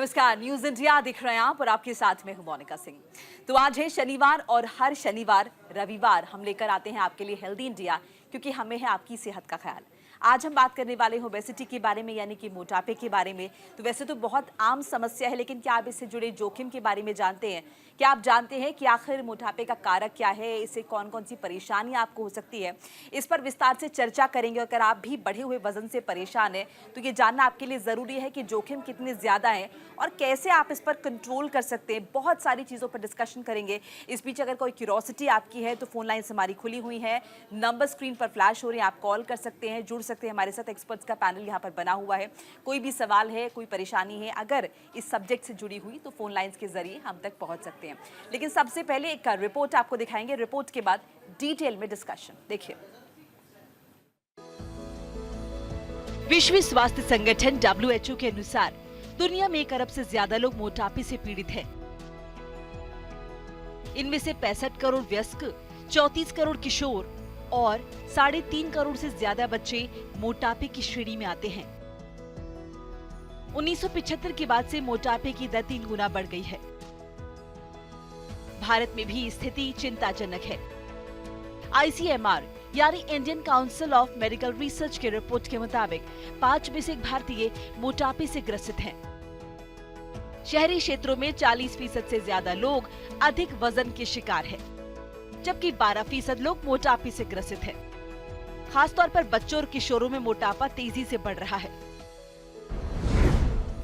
नमस्कार, news India दिख रहे हैं आप और आपके साथ में हूं मोनिका सिंह। तो आज है शनिवार और हर शनिवार रविवार हम लेकर आते हैं आपके लिए हेल्दी इंडिया, क्योंकि हमें है आपकी सेहत का ख्याल। आज हम बात करने वाले हैं ओबेसिटी के बारे में, यानी कि मोटापे के बारे में। तो वैसे तो बहुत आम समस्या है, लेकिन क्या आप इससे जुड़े जोखिम के बारे में जानते हैं? क्या आप जानते हैं कि आखिर मोटापे का कारक क्या है, इससे कौन कौन सी परेशानियां आपको हो सकती है? इस पर विस्तार से चर्चा करेंगे। अगर आप भी बढ़े हुए वजन से परेशान हैं तो ये जानना आपके लिए ज़रूरी है कि जोखिम कितने ज़्यादा हैं और कैसे आप इस पर कंट्रोल कर सकते हैं। बहुत सारी चीज़ों पर डिस्कशन करेंगे। इस बीच अगर कोई क्यूरोसिटी आपकी है तो फोन लाइन्स हमारी खुली हुई हैं, नंबर स्क्रीन पर फ्लैश हो रहे हैं, आप कॉल कर सकते हैं, जुड़ सकते हैं हमारे साथ। एक्सपर्ट्स का पैनल यहाँ पर बना हुआ है। कोई भी सवाल है, कोई परेशानी है अगर इस सब्जेक्ट से जुड़ी हुई, तो फोन लाइन्स के जरिए हम तक पहुँच सकते हैं। लेकिन सबसे पहले एक रिपोर्ट आपको दिखाएंगे। रिपोर्ट के बाद डिटेल में डिस्कशन। देखिए, विश्व स्वास्थ्य संगठन WHO के अनुसार दुनिया में 1 अरब से ज्यादा लोग मोटापे से पीड़ित हैं। इनमें से 65 करोड़ वयस्क, 34 करोड़ किशोर और 3.5 करोड़ से ज्यादा बच्चे मोटापे की श्रेणी में आते हैं। 1975 के बाद से मोटापे की दर 3 गुना बढ़ गई है। भारत में भी स्थिति चिंताजनक है। ICMR यानी Indian council of medical research के रिपोर्ट के मुताबिक 5 में से 1 भारतीय मोटापे से ग्रसित हैं। शहरी क्षेत्रों में 40% से ज्यादा लोग अधिक वजन के शिकार हैं, जबकि 12% लोग मोटापे से ग्रसित हैं। खासतौर पर बच्चों और किशोरों में मोटापा तेजी से बढ़ रहा है।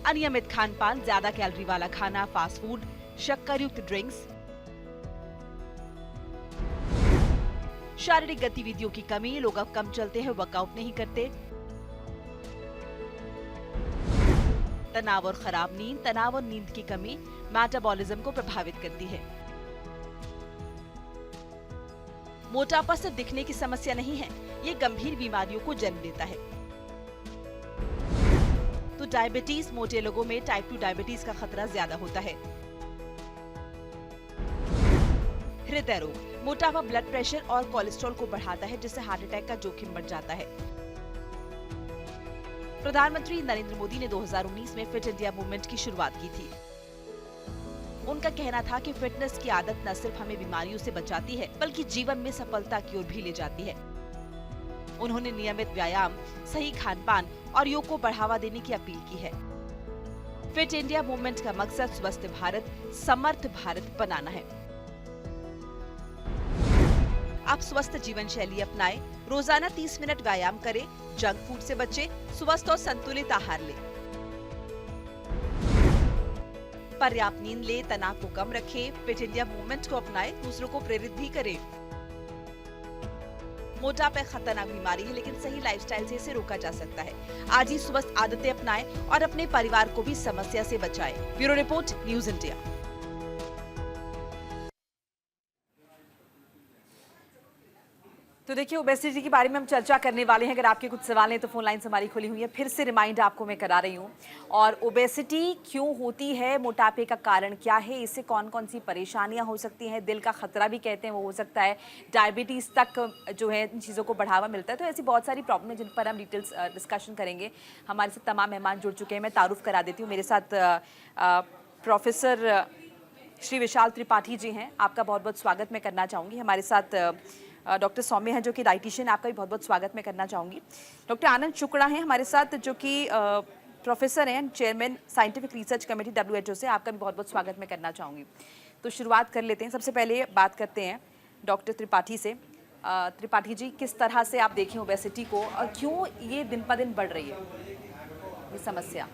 अनियमित खान पान, ज्यादा कैलोरी वाला खाना, फास्ट फूड, शक्कर युक्त ड्रिंक्स, शारीरिक गतिविधियों की कमी, लोग अब कम चलते हैं, वर्कआउट नहीं करते, तनाव और खराब नींद, तनाव और नींद की कमी मेटाबॉलिज्म को प्रभावित करती है। मोटापा सिर्फ दिखने की समस्या नहीं है, ये गंभीर बीमारियों को जन्म देता है। तो डायबिटीज, मोटे लोगों में टाइप 2 डायबिटीज का खतरा ज्यादा होता है। हृदय रोग, मोटापा ब्लड प्रेशर और कोलेस्ट्रॉल को बढ़ाता है, जिससे हार्ट अटैक का जोखिम बढ़ जाता है। प्रधानमंत्री नरेंद्र मोदी ने 2019 में फिट इंडिया मूवमेंट की शुरुआत की थी। उनका कहना था कि फिटनेस की आदत न सिर्फ हमें बीमारियों से बचाती है, बल्कि जीवन में सफलता की ओर भी ले जाती है। उन्होंने नियमित व्यायाम, सही खान पान और योग को बढ़ावा देने की अपील की है। फिट इंडिया मूवमेंट का मकसद स्वस्थ भारत, समर्थ भारत बनाना है। आप स्वस्थ जीवन शैली अपनाएं, रोजाना 30 मिनट व्यायाम करें, जंक फूड से बचें, स्वस्थ और संतुलित आहार लें, पर्याप्त नींद लें, तनाव को कम रखें, फिट इंडिया मूवमेंट को अपनाएं, दूसरों को प्रेरित भी करें। मोटापा खतरनाक बीमारी है, लेकिन सही लाइफस्टाइल से इसे रोका जा सकता है। आज ही स्वस्थ आदतें अपनाएं और अपने परिवार को भी समस्या से बचाएं। Bureau report, news India. तो देखिए, ओबेसिटी के बारे में हम चर्चा करने वाले हैं। अगर आपके कुछ सवाल हैं तो फोन लाइन्स हमारी खुली हुई है। फिर से रिमाइंड आपको मैं करा रही हूँ। और ओबेसिटी क्यों होती है, मोटापे का कारण क्या है, इससे कौन कौन सी परेशानियां हो सकती हैं, दिल का खतरा भी कहते हैं वो हो सकता है, डायबिटीज़ तक जो है इन चीज़ों को बढ़ावा मिलता है। तो ऐसी बहुत सारी प्रॉब्लम है जिन पर हम डिटेल्स डिस्कशन करेंगे। हमारे साथ तमाम मेहमान जुड़ चुके हैं। मैं तारुफ करा देती हूँ। मेरे साथ प्रोफेसर श्री विशाल त्रिपाठी जी हैं, आपका बहुत बहुत स्वागत मैं करना चाहूँगी। हमारे साथ डॉक्टर सौम्य हैं जो कि डाइटिशियन, आपका भी बहुत बहुत स्वागत मैं करना चाहूँगी। डॉक्टर आनंद शुक्ला हैं हमारे साथ जो कि प्रोफेसर हैं, chairman scientific research committee WHO से, आपका भी बहुत बहुत स्वागत मैं करना चाहूँगी। तो शुरुआत कर लेते हैं। सबसे पहले बात करते हैं डॉक्टर त्रिपाठी से। त्रिपाठी जी, किस तरह से आप देखें ओबेसिटी को और क्यों ये दिन ब दिन बढ़ रही है ये समस्या?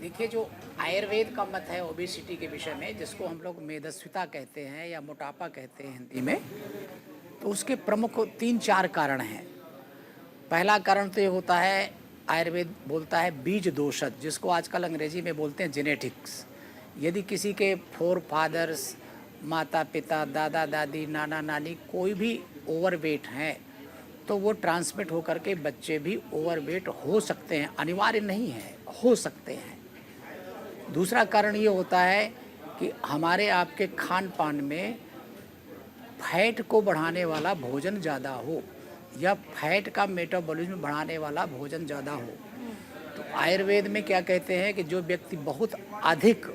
देखिए, जो आयुर्वेद का मत है ओबेसिटी के विषय में, जिसको हम लोग मेदस्विता कहते हैं या मोटापा कहते हैं हिंदी में, तो उसके प्रमुख 3-4 कारण हैं। पहला कारण तो ये होता है, आयुर्वेद बोलता है बीज दोषत, जिसको आजकल अंग्रेजी में बोलते हैं जेनेटिक्स। यदि किसी के फोर फादर्स, माता पिता, दादा दादी, नाना नानी कोई भी ओवरवेट हैं, तो वो ट्रांसमिट होकर के बच्चे भी ओवरवेट हो सकते हैं, अनिवार्य नहीं है, हो सकते हैं। दूसरा कारण ये होता है कि हमारे आपके खान पान में फैट को बढ़ाने वाला भोजन ज़्यादा हो या फैट का मेटाबॉलिज्म बढ़ाने वाला भोजन ज़्यादा हो, तो आयुर्वेद में क्या कहते हैं कि जो व्यक्ति बहुत अधिक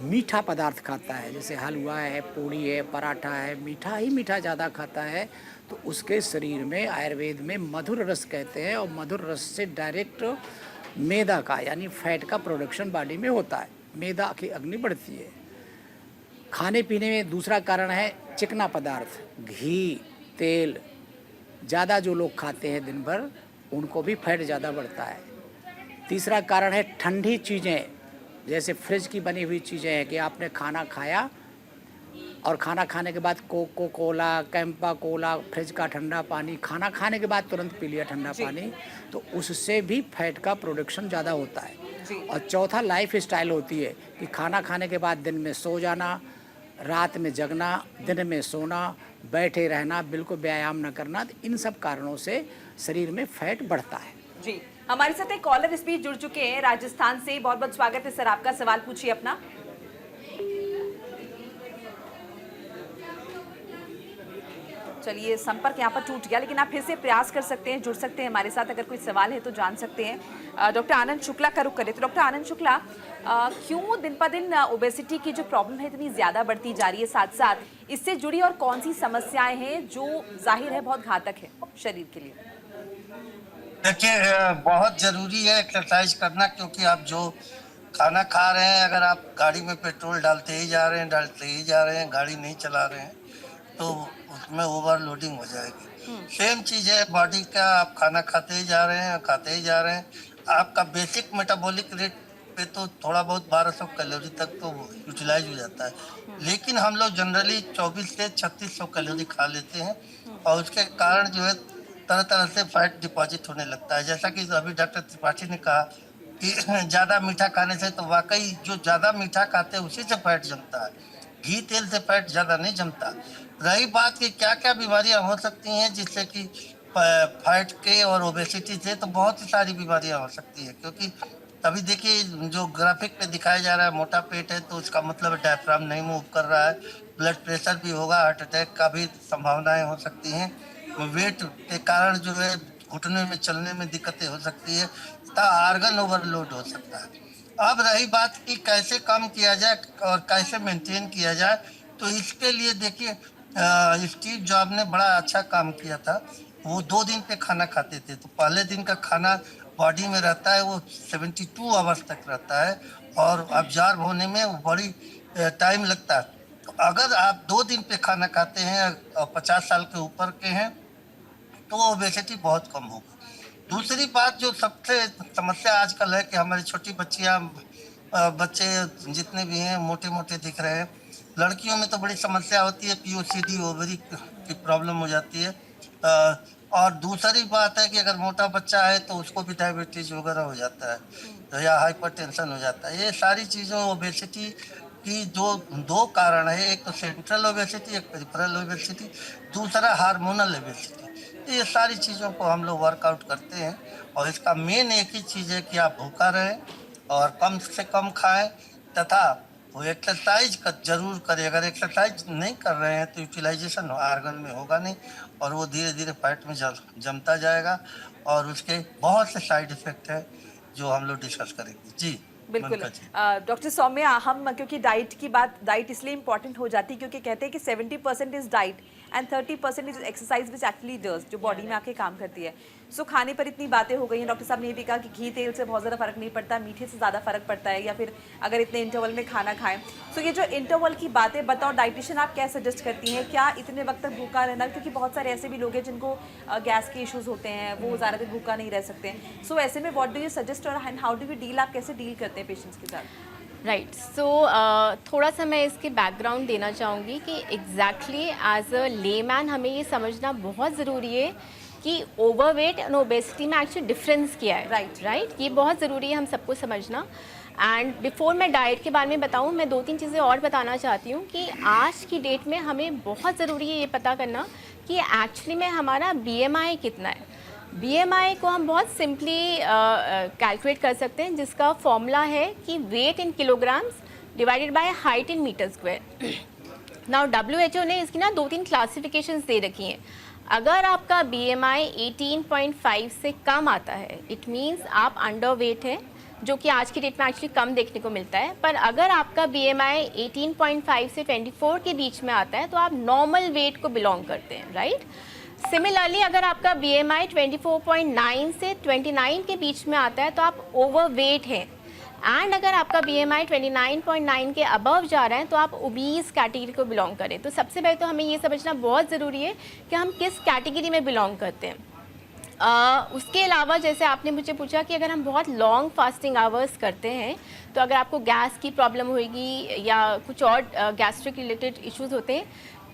मीठा पदार्थ खाता है, जैसे हलवा है, पूड़ी है, पराठा है, मीठा ही मीठा ज़्यादा खाता है, तो उसके शरीर में आयुर्वेद में मधुर रस कहते हैं, और मधुर रस से डायरेक्ट मैदा का यानी फैट का प्रोडक्शन बॉडी में होता है, मैदा की अग्नि बढ़ती है। खाने पीने में दूसरा कारण है चिकना पदार्थ, घी, तेल ज़्यादा जो लोग खाते हैं दिन भर, उनको भी फैट ज़्यादा बढ़ता है। तीसरा कारण है ठंडी चीज़ें, जैसे फ्रिज की बनी हुई चीज़ें हैं कि आपने खाना खाया और खाना खाने के बाद coca cola, Campa cola, fridge का ठंडा पानी खाना खाने के बाद तुरंत पी लिया ठंडा पानी, तो उससे भी फैट का प्रोडक्शन ज़्यादा होता है। और चौथा लाइफ स्टाइल होती है कि खाना खाने के बाद दिन में सो जाना, रात में जगना, दिन में सोना, बैठे रहना, बिल्कुल व्यायाम न करना, तो इन सब कारणों से शरीर में फैट बढ़ता है। जी, हमारे साथ एक कॉलर इस बीच जुड़ चुके हैं राजस्थान से। बहुत बहुत स्वागत है सर, आपका सवाल पूछिए अपना। चलिए, संपर्क यहाँ पर टूट गया, लेकिन आप फिर से प्रयास कर सकते हैं, जुड़ सकते हैं हमारे साथ। अगर कोई सवाल है तो जान सकते हैं। डॉक्टर आनंद शुक्ला का रुख करें। तो डॉक्टर आनंद शुक्ला, क्यों दिन पर दिन ओबेसिटी की जो प्रॉब्लम है इतनी ज़्यादा बढ़ती जा रही है, साथ साथ इससे जुड़ी और कौन सी समस्याएं हैं जो जाहिर है बहुत घातक है शरीर के लिए? देखिए, बहुत ज़रूरी है एक्सरसाइज करना, क्योंकि आप जो खाना खा रहे हैं, अगर आप गाड़ी में पेट्रोल डालते ही जा रहे हैं, गाड़ी नहीं चला रहे हैं, तो उसमें ओवरलोडिंग हो जाएगी। सेम चीज़ है बॉडी का, आप खाना खाते ही जा रहे हैं, आपका बेसिक मेटाबॉलिक रेट पे तो थोड़ा बहुत 1200 कैलोरी तक तो यूटिलाइज हो जाता है, लेकिन हम लोग जनरली 24 से 3600 कैलोरी खा लेते हैं, और उसके कारण जो है तरह तरह से फैट डिपॉजिट होने लगता है। जैसा कि अभी डॉक्टर त्रिपाठी ने कहा कि ज़्यादा मीठा खाने से, तो वाकई जो ज़्यादा मीठा खाते हैं उसी से फैट जमता है, घी तेल से फैट ज़्यादा नहीं जमता। रही बात कि क्या क्या बीमारियां हो सकती हैं जिससे कि फैट के और ओबेसिटी से, तो बहुत सी सारी बीमारियां हो सकती है, क्योंकि अभी देखिए जो ग्राफिक पे दिखाया जा रहा है, मोटा पेट है तो उसका मतलब डायफ्राम नहीं मूव कर रहा है, ब्लड प्रेशर भी होगा, हार्ट अटैक का भी संभावनाएं हो सकती हैं, वेट के कारण जो है घुटने में चलने में दिक्कतें हो सकती है, आर्गन ओवरलोड हो सकता है। अब रही बात कि कैसे कम किया जाए और कैसे मेंटेन किया जाए, तो इसके लिए देखिए स्टीव जॉब ने बड़ा अच्छा काम किया था। वो 2 दिन पे खाना खाते थे, तो पहले दिन का खाना बॉडी में रहता है वो 72 आवर्स तक रहता है, और ऑब्जर्व होने में वो बड़ी टाइम लगता है। तो अगर आप 2 दिन पे खाना खाते हैं और 50 साल के ऊपर के हैं, तो ओबेसिटी बहुत कम होगा। दूसरी बात जो सबसे समस्या आजकल है कि हमारी छोटी बच्चियां, बच्चे जितने भी हैं मोटे मोटे दिख रहे हैं। लड़कियों में तो बड़ी समस्या होती है, पीओसीडी ओवरी की प्रॉब्लम हो जाती है। और दूसरी बात है कि अगर मोटा बच्चा है तो उसको भी डायबिटीज वगैरह हो जाता है, तो या हाइपरटेंशन हो जाता है। ये सारी चीज़ों ओबेसिटी की जो 2 कारण है, एक तो सेंट्रल ओबेसिटी, एक पेरिफेरल ओबेसिटी, दूसरा हार्मोनल ओबेसिटी। तो ये सारी चीज़ों को हम लोग वर्कआउट करते हैं, और इसका मेन एक ही चीज़ है कि आप भूखा रहें और कम से कम खाएं, तथा वो एक्सरसाइज का जरूर करें। अगर एक्सरसाइज नहीं कर रहे हैं तो यूटिलाइजेशन आर्गन में होगा नहीं, और वो धीरे धीरे फैट में जमता जाएगा, और उसके बहुत से साइड इफेक्ट है जो हम लोग डिस्कस करेंगे। जी बिल्कुल। डॉक्टर सौम्या, हम क्योंकि डाइट इसलिए इंपॉर्टेंट हो जाती है क्योंकि कहते हैं कि 70% is diet and 30% is exercise which actually does, जो बॉडी में आके काम करती है। सो खाने पर इतनी बातें हो गई हैं, डॉक्टर साहब ने ये भी कहा कि घी तेल से बहुत ज़्यादा फर्क नहीं पड़ता, मीठे से ज़्यादा फर्क पड़ता है, या फिर अगर इतने इंटरवल में खाना खाएं। सो ये जो इंटरवल की बातें बताओ, डाइटिशियन आप क्या सजेस्ट करती हैं? क्या इतने वक्त तक भूखा रहना, क्योंकि बहुत सारे ऐसे भी लोग हैं जिनको गैस के इश्यूज होते हैं, वो ज़्यादा देर भूखा नहीं रह सकते। सो ऐसे में व्हाट डू यू सजेस्ट और हाउ डू यू डील, आप कैसे डील करते हैं पेशेंट्स के साथ? राइट, सो थोड़ा सा मैं इसके बैकग्राउंड देना चाहूँगी कि एग्जैक्टली एज अ लेमैन हमें ये समझना बहुत ज़रूरी है कि ओवरवेट एंड ओबेसिटी में एक्चुअली डिफरेंस क्या है। राइट, ये बहुत ज़रूरी है हम सबको समझना। एंड बिफोर मैं डाइट के बारे में बताऊँ, मैं 2-3 चीज़ें और बताना चाहती हूँ कि आज की डेट में हमें बहुत ज़रूरी है ये पता करना कि एक्चुअली में हमारा BMI कितना है। BMI को हम बहुत सिंपली कैलकुलेट कर सकते हैं, जिसका फॉर्मूला है कि weight in kilograms divided by height in metre square. Now WHO ने इसकी ना 2-3 क्लासिफिकेशंस दे रखी हैं। अगर आपका BMI 18.5 से कम आता है, इट मीन्स आप अंडर वेट है, जो कि आज की डेट में एक्चुअली कम देखने को मिलता है। पर अगर आपका BMI 18.5 से 24 के बीच में आता है तो आप नॉर्मल वेट को बिलोंग करते हैं, राइट। सिमिलरली अगर आपका BMI 24.9 से 29 के बीच में आता है तो आप ओवर वेट हैं। एंड अगर आपका BMI 29.9 के अबव जा रहे हैं तो आप ओबीज कैटेगरी को बिलोंग करें। तो सबसे पहले तो हमें ये समझना बहुत ज़रूरी है कि हम किस कैटेगरी में बिलोंग करते हैं। उसके अलावा जैसे आपने मुझे पूछा कि अगर हम बहुत लॉन्ग फास्टिंग आवर्स करते हैं तो अगर आपको गैस की प्रॉब्लम होगी या कुछ और गैस्ट्रिक रिलेटेड इश्यूज होते हैं,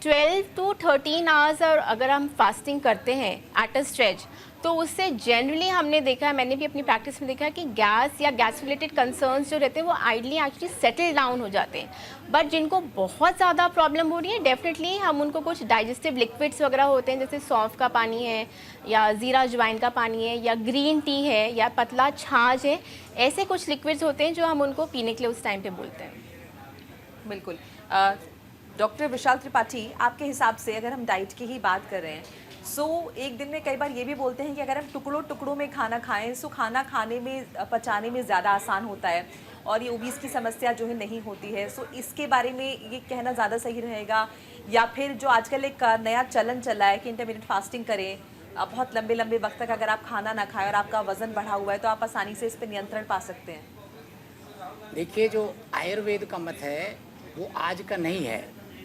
12 to 13 आवर्स और अगर हम फास्टिंग करते हैं एट अ स्ट्रेच, तो उससे जनरली हमने देखा है, मैंने भी अपनी प्रैक्टिस में देखा है कि गैस या गैस रिलेटेड कंसर्न्स जो रहते हैं वो आइडली एक्चुअली सेटल डाउन हो जाते हैं। बट जिनको बहुत ज़्यादा प्रॉब्लम हो रही है, डेफिनेटली हम उनको कुछ डाइजेस्टिव लिक्विड्स वगैरह होते हैं, जैसे सौंफ का पानी है या ज़ीरा अजवाइन का पानी है या ग्रीन टी है या पतला छाछ है, ऐसे कुछ लिक्विड्स होते हैं जो हम उनको पीने के लिए उस टाइम पर बोलते हैं। बिल्कुल। डॉक्टर विशाल त्रिपाठी, आपके हिसाब से अगर हम डाइट की ही बात कर रहे हैं, सो एक दिन में कई बार ये भी बोलते हैं कि अगर हम टुकड़ों टुकड़ों में खाना खाएं सो खाना खाने में पचाने में ज़्यादा आसान होता है और ये ओबीज की समस्या जो है नहीं होती है। सो इसके बारे में ये कहना ज़्यादा सही रहेगा, या फिर जो आजकल एक नया चलन चला है कि इंटरमिटेंट फास्टिंग करें, बहुत लंबे लंबे वक्त तक अगर आप खाना ना खाएं और आपका वज़न बढ़ा हुआ है तो आप आसानी से इस पर नियंत्रण पा सकते हैं। देखिए, जो आयुर्वेद का मत है वो आज का नहीं है,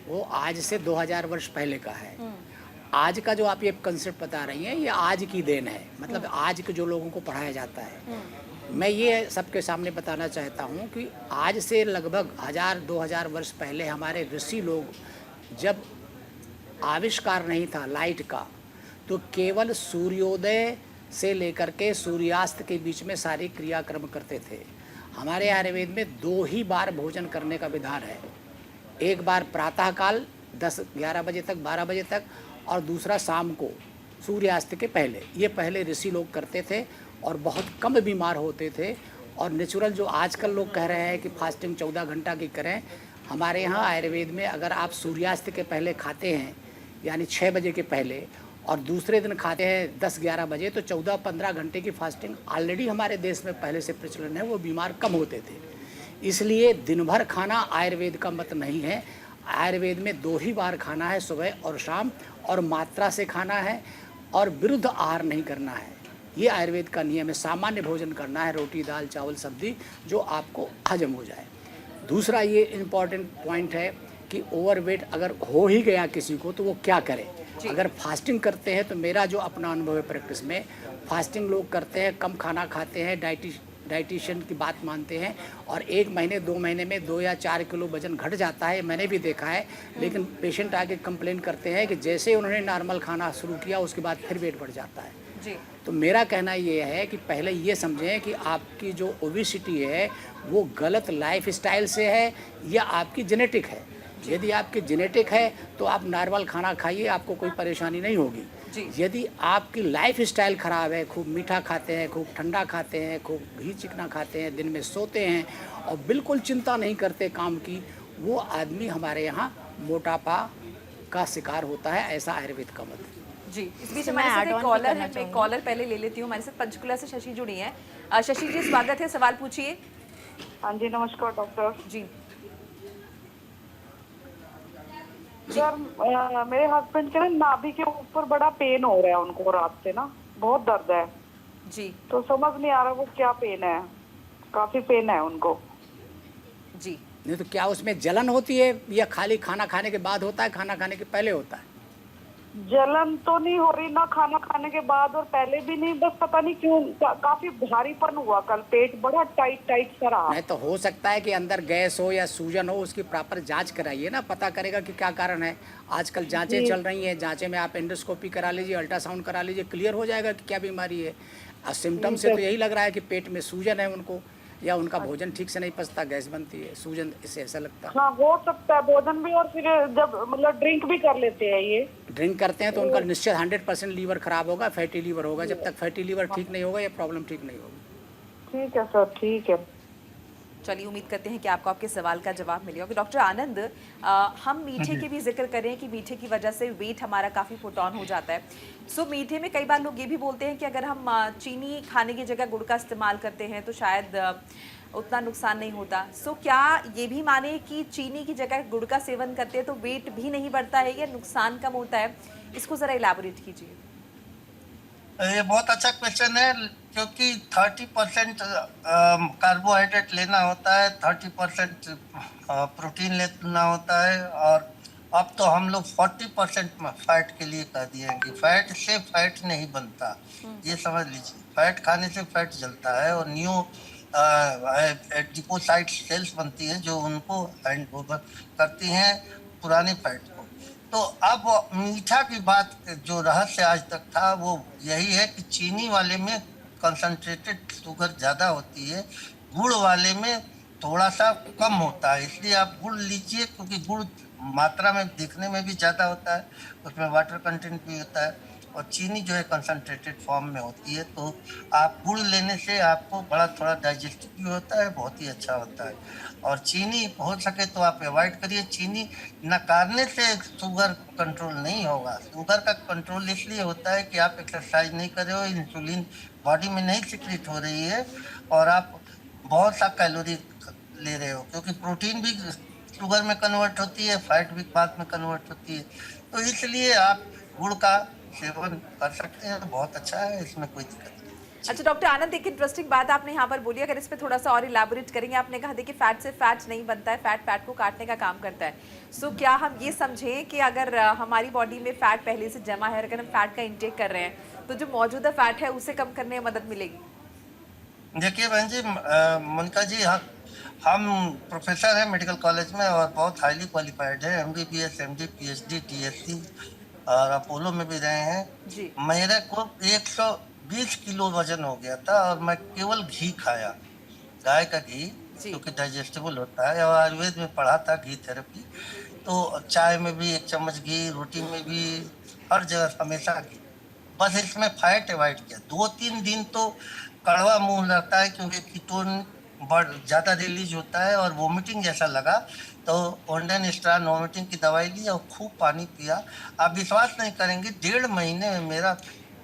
वो आज से 2000 वर्ष पहले का है। आज का जो आप ये कंसेप्ट बता रही हैं ये आज की देन है, मतलब आज के जो लोगों को पढ़ाया जाता है। मैं ये सबके सामने बताना चाहता हूँ कि आज से लगभग 1000-2000 वर्ष पहले हमारे ऋषि लोग, जब आविष्कार नहीं था लाइट का, तो केवल सूर्योदय से लेकर के सूर्यास्त के बीच में सारी क्रियाक्रम करते थे। हमारे आयुर्वेद में 2 ही बार भोजन करने का विधान है, एक बार प्रातःकाल 10-11 बजे तक, 12 बजे तक, और दूसरा शाम को सूर्यास्त के पहले। ये पहले ऋषि लोग करते थे और बहुत कम बीमार होते थे। और नेचुरल जो आजकल लोग कह रहे हैं कि फास्टिंग 14 घंटा की करें, हमारे यहाँ आयुर्वेद में अगर आप सूर्यास्त के पहले खाते हैं यानी 6 बजे के पहले और दूसरे दिन खाते हैं 10-11 बजे, तो 14-15 घंटे की फास्टिंग ऑलरेडी हमारे देश में पहले से प्रचलन है, वो बीमार कम होते थे। इसलिए दिन भर खाना आयुर्वेद का मत नहीं है। आयुर्वेद में 2 ही बार खाना है, सुबह और शाम, और मात्रा से खाना है और विरुद्ध आहार नहीं करना है। ये आयुर्वेद का नियम है। सामान्य भोजन करना है, रोटी दाल चावल सब्जी, जो आपको हजम हो जाए। दूसरा ये इम्पॉर्टेंट पॉइंट है कि ओवरवेट अगर हो ही गया किसी को तो वो क्या करे। अगर फास्टिंग करते हैं तो मेरा जो अपना अनुभव है प्रैक्टिस में, फास्टिंग लोग करते हैं, कम खाना खाते हैं, डाइटिशियन की बात मानते हैं और 1 महीने 2 महीने में 2 या 4 किलो वजन घट जाता है, मैंने भी देखा है। लेकिन पेशेंट आके कंप्लेन करते हैं कि जैसे उन्होंने नॉर्मल खाना शुरू किया उसके बाद फिर वेट बढ़ जाता है जी। तो मेरा कहना ये है कि पहले ये समझें कि आपकी जो ओबेसिटी है वो गलत लाइफ स्टाइल से है या आपकी जेनेटिक है। यदि आपकी जेनेटिक है तो आप नॉर्मल खाना खाइए, आपको कोई परेशानी नहीं होगी। यदि आपकी लाइफ स्टाइल ख़राब है, खूब मीठा खाते हैं, खूब ठंडा खाते हैं, खूब घी चिकना खाते हैं, दिन में सोते हैं और बिल्कुल चिंता नहीं करते काम की, वो आदमी हमारे यहाँ मोटापा का शिकार होता है। ऐसा आयुर्वेद का मत जी। इस बीच हमारे साथ एक कॉलर है, मैं कॉलर पहले ले लेती हूँ। हमारे साथ पंचकुला से शशि जुड़ी हैं। शशि जी, स्वागत है, सवाल पूछिए। हाँ जी, नमस्कार डॉक्टर जी। सर, मेरे हस्बैंड के ना नाभि के ऊपर बड़ा पेन हो रहा है, उनको रात से ना बहुत दर्द है जी। तो समझ नहीं आ रहा वो क्या पेन है, काफी पेन है उनको जी। नहीं तो क्या उसमें जलन होती है या खाली खाना खाने के बाद होता है, खाना खाने के पहले होता है? जलन तो नहीं हो रही ना खाना खाने के बाद और पहले भी नहीं, बस पता नहीं क्यों काफी भारीपन हुआ, कल पेट बड़ा टाइट सा रहा। नहीं तो हो सकता है कि अंदर गैस हो या सूजन हो, उसकी प्रॉपर जांच कराइए ना, पता करेगा कि क्या कारण है। आजकल जांचें चल रही हैं, जांचें में आप एंडोस्कोपी करा लीजिए, अल्ट्रासाउंड करा लीजिए, क्लियर हो जाएगा कि क्या बीमारी है। और सिम्टम से तो यही लग रहा है कि पेट में सूजन है उनको, या उनका भोजन ठीक से नहीं पचता, गैस बनती है, सूजन, इससे ऐसा लगता है। हाँ, हो सकता है भोजन भी, और फिर जब मतलब ड्रिंक भी कर लेते हैं, ये ड्रिंक करते हैं तो उनका निश्चित 100% लीवर खराब होगा, फैटी लीवर होगा। जब तक फैटी लीवर ठीक नहीं होगा ये प्रॉब्लम ठीक नहीं होगी। ठीक है सर, ठीक है। चलिए उम्मीद करते हैं कि आपको आपके सवाल का जवाब मिले होगा। डॉक्टर आनंद, हम मीठे के भी जिक्र करें कि मीठे की वजह से वेट हमारा काफ़ी पुट ऑन हो जाता है। सो मीठे में कई बार लोग ये भी बोलते हैं कि अगर हम चीनी खाने की जगह गुड़ का इस्तेमाल करते हैं तो शायद उतना नुकसान नहीं होता। सो क्या ये भी माने कि चीनी की जगह गुड़ का सेवन करते हैं तो वेट भी नहीं बढ़ता है या नुकसान कम होता है? इसको ज़रा इलैबोरेट कीजिए। ये बहुत अच्छा क्वेश्चन है, क्योंकि 30% कार्बोहाइड्रेट लेना होता है, 30% प्रोटीन लेना होता है, और अब तो हम लोग 40% फैट के लिए कह दिए हैं कि फैट से फैट नहीं बनता। ये समझ लीजिए, फैट खाने से फैट जलता है और न्यू एडिपोसाइट सेल्स बनती हैं जो उनको हैंड ओवर करती हैं पुराने फैट को। तो अब मीठा की बात, जो रहस्य आज तक था वो यही है कि चीनी वाले में कंसंट्रेटेड शुगर ज़्यादा होती है, गुड़ वाले में थोड़ा सा कम होता है। इसलिए आप गुड़ लीजिए, क्योंकि गुड़ मात्रा में दिखने में भी ज़्यादा होता है, उसमें वाटर कंटेंट भी होता है, और चीनी जो है कंसंट्रेटेड फॉर्म में होती है। तो आप गुड़ लेने से आपको बड़ा थोड़ा डाइजेस्टिव भी होता है, बहुत ही अच्छा होता है। और चीनी हो सके तो आप अवॉइड करिए। चीनी नकारने से शुगर कंट्रोल नहीं होगा। शुगर का कंट्रोल इसलिए होता है कि आप एक्सरसाइज नहीं कर रहे हो, इंसुलिन बॉडी में नहीं सिक्रीट हो रही है, और आप बहुत सा कैलोरी ले रहे हो, क्योंकि प्रोटीन भी शुगर में कन्वर्ट होती है, फैट भी बाद में कन्वर्ट होती है। तो इसलिए आप गुड़ का सेवन कर सकते हैं, बहुत अच्छा है, इसमें कोई दिक्कत नहीं। अच्छा डॉक्टर आनंद, एक इंटरेस्टिंग बात आपने यहाँ पर बोली, अगर इस पे थोड़ा सा और इलैबोरेट करेंगे। आपने कहा देखिए फैट से फैट नहीं बनता है, फैट फैट को काटने का काम करता है। सो क्या हम ये समझें कि अगर हमारी बॉडी में फैट पहले से जमा है, अगर हम फैट का इंटेक कर रहे हैं तो जो मौजूदा फैट है उसे कम करने में मदद मिलेगी? देखिए बहन जी, मनिका जी, हम प्रोफेसर हैं मेडिकल कॉलेज में और बहुत हाईली क्वालिफाइड है, MBBS, MD, PhD, TSC और अपोलो में भी रहे हैं जी। मेरे को 120 किलो वजन हो गया था, और मैं केवल घी खाया, गाय का घी, क्योंकि डाइजेस्टेबल होता है, और आयुर्वेद में पढ़ा था घी थेरेपी। तो चाय में भी 1 चम्मच घी, रोटी में भी, हर जगह हमेशा घी। बस इसमें फैट अवॉइड किया। 2-3 दिन तो कड़वा मुंह रहता है, क्योंकि कीटोन ज़्यादा रिलीज होता है, और वोमिटिंग जैसा लगा, तो ओंडेन स्ट्रान वोमिटिंग की दवाई ली और खूब पानी पिया। आप विश्वास नहीं करेंगे, 1.5 महीने में मेरा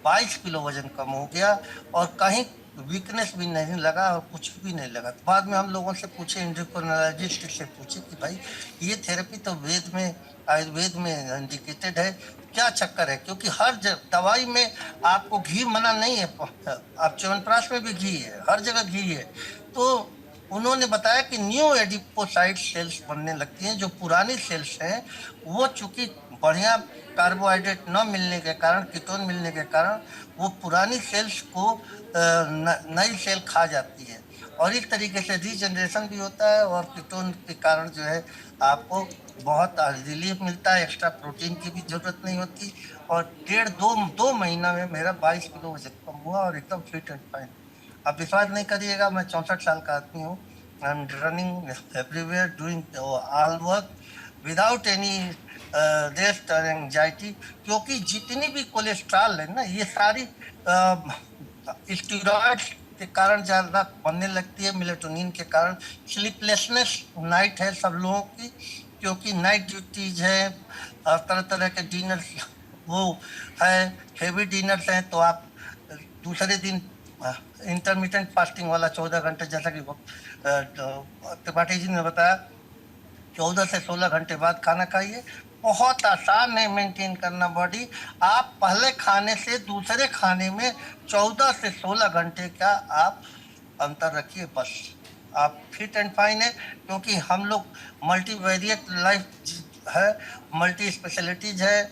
22 किलो वजन कम हो गया, और कहीं वीकनेस भी नहीं लगा और कुछ भी नहीं लगा। तो बाद में हम लोगों से पूछे, एंडोक्राइनोलॉजिस्ट से पूछे कि भाई ये थेरेपी तो वेद में, आयुर्वेद में इंडिकेटेड है, क्या चक्कर है? क्योंकि हर दवाई में आपको घी मना नहीं है, आप च्यवनप्राश में भी घी है, हर जगह घी है। तो उन्होंने बताया कि न्यू एडिपोसाइट सेल्स बनने लगती हैं, जो पुरानी सेल्स हैं वो चूंकि बढ़िया कार्बोहाइड्रेट न मिलने के कारण, कीटोन मिलने के कारण, वो पुरानी सेल्स को नई सेल खा जाती है, और इस तरीके से रीजनरेशन भी होता है, और कीटोन के कारण जो है आपको बहुत रिलीफ मिलता है, एक्स्ट्रा प्रोटीन की भी जरूरत नहीं होती। और 1.5-2 महीना में मेरा 22 किलो वजन कम हुआ, और एकदम फिट एंड फाइन। आप विश्वास नहीं करिएगा, मैं 64 साल का आदमी हूँ, I am running everywhere, doing all work without any rest और एंजाइटी, क्योंकि जितनी भी कोलेस्ट्रॉल है ना, ये सारी स्टीरॉयड्स के कारण ज़्यादा बनने लगती है, मेलेटोनिन के कारण। स्लीपलेसनेस नाइट है सब लोगों की, क्योंकि नाइट ड्यूटीज है, तरह तरह के डिनर वो है, हेवी डिनर्स हैं, तो आप दूसरे दिन इंटरमिटेंट फास्टिंग वाला 14 घंटे, जैसा कि त्रिपाठी जी ने बताया, 14 से 16 घंटे बाद खाना खाइए। बहुत आसान है मेंटेन करना बॉडी। आप पहले खाने से दूसरे खाने में 14 से 16 घंटे का आप अंतर रखिए, बस आप फिट एंड फाइन है। क्योंकि हम लोग मल्टीवेरिएट लाइफ है, मल्टी स्पेशलिटीज है,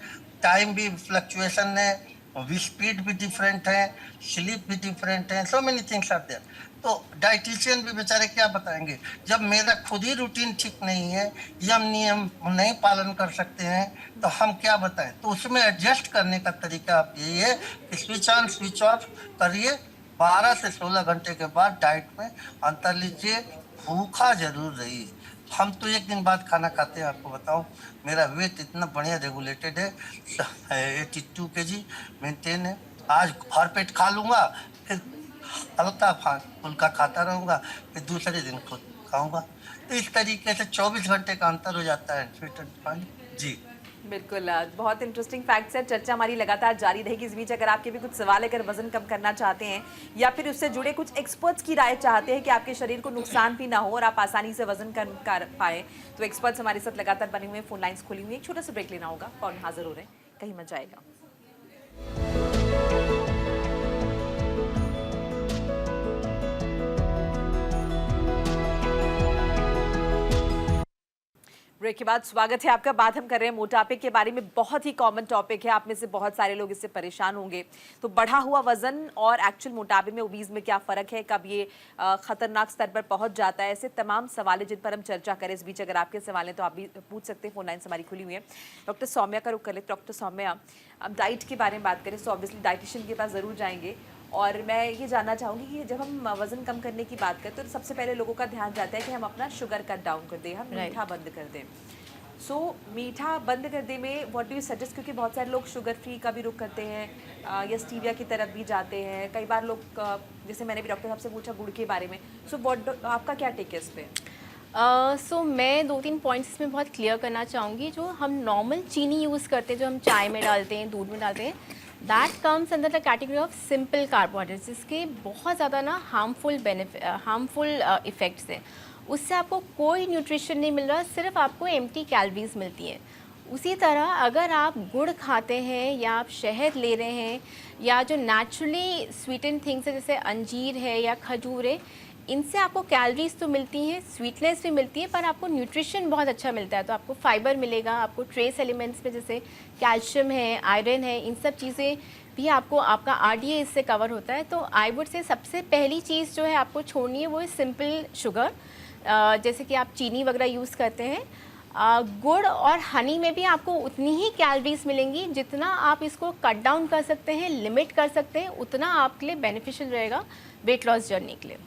टाइम भी फ्लक्चुएशन है, स्पीड भी डिफरेंट है, स्लीप भी डिफरेंट है, so many things are there. तो डाइटिशियन भी बेचारे क्या बताएंगे, जब मेरा खुद ही रूटीन ठीक नहीं है, यम नियम नहीं पालन कर सकते हैं, तो हम क्या बताएं। तो उसमें एडजस्ट करने का तरीका आप यही है कि स्विच ऑन स्विच ऑफ करिए, 12 से 16 घंटे के बाद डाइट में अंतर लीजिए, भूखा जरूर रहिए। हम तो एक दिन बाद खाना खाते हैं, आपको बताऊं, मेरा वेट इतना बढ़िया रेगुलेटेड है, 82 kg मेंटेन है। आज भर पेट खा लूँगा, फिर हल्का फुल्का खाता रहूँगा, फिर दूसरे दिन खुद खाऊंगा। तो इस तरीके से 24 घंटे का अंतर हो जाता है फिट एंड फाइन। जी बिल्कुल बहुत इंटरेस्टिंग फैक्ट्स है। चर्चा हमारी लगातार जारी रहेगी। इस बीच अगर आपके भी कुछ सवाल है, अगर वजन कम करना चाहते हैं या फिर उससे जुड़े कुछ एक्सपर्ट्स की राय चाहते हैं कि आपके शरीर को नुकसान भी ना हो और आप आसानी से वजन कम कर पाए, तो एक्सपर्ट्स हमारे साथ लगातार बने हुए हैं, फोन लाइंस खुली हुई है। एक छोटा सा ब्रेक लेना होगा, फौरन हाजिर हो रहे हैं, कहीं मत जाएगा। ब्रेक के बाद स्वागत है आपका। बात हम कर रहे हैं मोटापे के बारे में। बहुत ही कॉमन टॉपिक है, आप में से बहुत सारे लोग इससे परेशान होंगे। तो बढ़ा हुआ वजन और एक्चुअल मोटापे में, ओबीज में क्या फ़र्क है, कब ये खतरनाक स्तर पर पहुंच जाता है, ऐसे तमाम सवाल जिन पर हम चर्चा करें। इस बीच अगर आपके सवाल हैं तो आप भी पूछ सकते हैं, फोन लाइन हमारी खुली हुई है। डॉक्टर सौम्या का रुख कर लेते। डॉक्टर सौम्या, अब डाइट के बारे में बात करें तो ऑब्वियसली डाइटिशियन के पास ज़रूर जाएंगे, और मैं ये जानना चाहूँगी कि जब हम वज़न कम करने की बात करते हैं तो सबसे पहले लोगों का ध्यान जाता है कि हम अपना शुगर कट डाउन कर दें, हम मीठा बंद कर दें। सो मीठा बंद कर दे में व्हाट डू यू सजेस्ट, क्योंकि बहुत सारे लोग शुगर फ्री का भी रुख करते हैं या स्टीविया की तरफ भी जाते हैं। कई बार लोग जैसे मैंने भी डॉक्टर साहब से पूछा गुड़ के बारे में। सो आपका क्या टेक है इस पर? सो मैं 2-3 पॉइंट्स इसमें बहुत क्लियर करना चाहूँगी। जो हम नॉर्मल चीनी यूज़ करते हैं, जो हम चाय में डालते हैं, दूध में डालते हैं, that comes under the category of simple carbohydrates, जिसके बहुत ज़्यादा ना हार्मफुल इफ़ेक्ट्स हैं। उससे आपको कोई न्यूट्रिशन नहीं मिल रहा, सिर्फ आपको एम्प्टी कैलोरीज मिलती हैं। उसी तरह अगर आप गुड़ खाते हैं या आप शहद ले रहे हैं या जो नेचुरली स्वीटेंड थिंग्स है जैसे अंजीर है या खजूर है, इनसे आपको कैलोरीज तो मिलती हैं, स्वीटनेस भी मिलती है, पर आपको न्यूट्रिशन बहुत अच्छा मिलता है। तो आपको फाइबर मिलेगा, आपको ट्रेस एलिमेंट्स में जैसे कैल्शियम है, आयरन है, इन सब चीज़ें भी आपको, आपका आरडीए इससे कवर होता है। तो आई वुड से सबसे पहली चीज़ जो है आपको छोड़नी है वो है सिंपल शुगर, जैसे कि आप चीनी वगैरह यूज़ करते हैं। गुड़ और हनी में भी आपको उतनी ही कैलोरीज मिलेंगी, जितना आप इसको कट डाउन कर सकते हैं, लिमिट कर सकते हैं, उतना आपके लिए बेनिफिशियल रहेगा वेट लॉस जर्नी के लिए।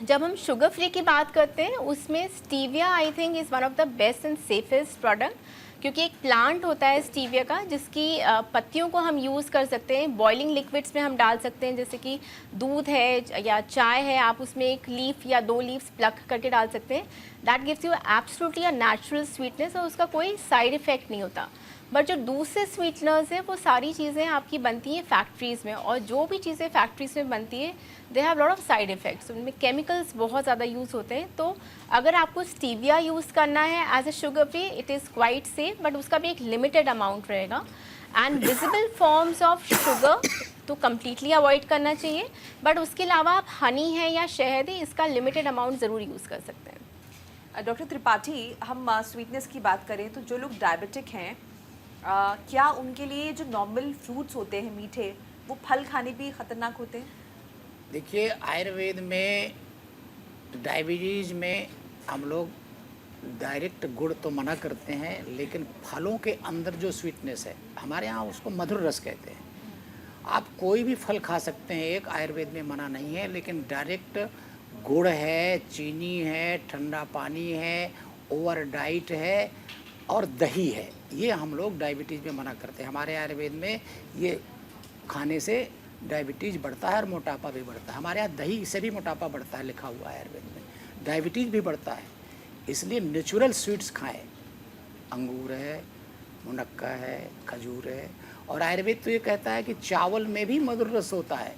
जब हम शुगर फ्री की बात करते हैं, उसमें stevia I think is one of the best and safest product, क्योंकि एक प्लांट होता है स्टीविया का, जिसकी पत्तियों को हम यूज़ कर सकते हैं, बॉइलिंग लिक्विड्स में हम डाल सकते हैं, जैसे कि दूध है या चाय है, आप उसमें एक लीफ या 2 लीव्स प्लक करके डाल सकते हैं। That gives you absolutely a natural sweetness, और उसका कोई साइड इफ़ेक्ट नहीं होता। बट जो दूसरे स्वीटनर्स हैं वो सारी चीज़ें आपकी बनती हैं फैक्ट्रीज़ में, और जो भी चीज़ें फैक्ट्रीज़ में बनती है they have lot of side effects, उनमें केमिकल्स बहुत ज़्यादा यूज़ होते हैं। तो अगर आपको स्टीविया यूज़ करना है as a sugar free, it is quite safe, but उसका भी एक लिमिटेड अमाउंट रहेगा। And visible forms of sugar तो कम्प्लीटली अवॉइड करना चाहिए, बट उसके अलावा आप हनी है या शहद है, इसका लिमिटेड अमाउंट ज़रूर यूज़ कर सकते हैं। डॉक्टर त्रिपाठी, हम स्वीटनेस की बात करें तो जो लोग डायबिटिक हैं, क्या उनके लिए जो नॉर्मल फ्रूट्स होते हैं मीठे, वो फल खाने भी खतरनाक होते हैं? देखिए, आयुर्वेद में डायबिटीज़ में हम लोग डायरेक्ट गुड़ तो मना करते हैं, लेकिन फलों के अंदर जो स्वीटनेस है, हमारे यहाँ उसको मधुर रस कहते हैं। आप कोई भी फल खा सकते हैं, एक आयुर्वेद में मना नहीं है, लेकिन डायरेक्ट गुड़ है, चीनी है, ठंडा पानी है, ओवर डाइट है और दही है, ये हम लोग डायबिटीज़ में मना करते हैं। हमारे आयुर्वेद में ये खाने से डायबिटीज़ बढ़ता है और मोटापा भी बढ़ता है। हमारे यहाँ दही से भी मोटापा बढ़ता है, लिखा हुआ है आयुर्वेद में, डायबिटीज़ भी बढ़ता है। इसलिए नेचुरल स्वीट्स खाएं, अंगूर है, मुनक्का है, खजूर है। और आयुर्वेद तो ये कहता है कि चावल में भी मधुर रस होता है।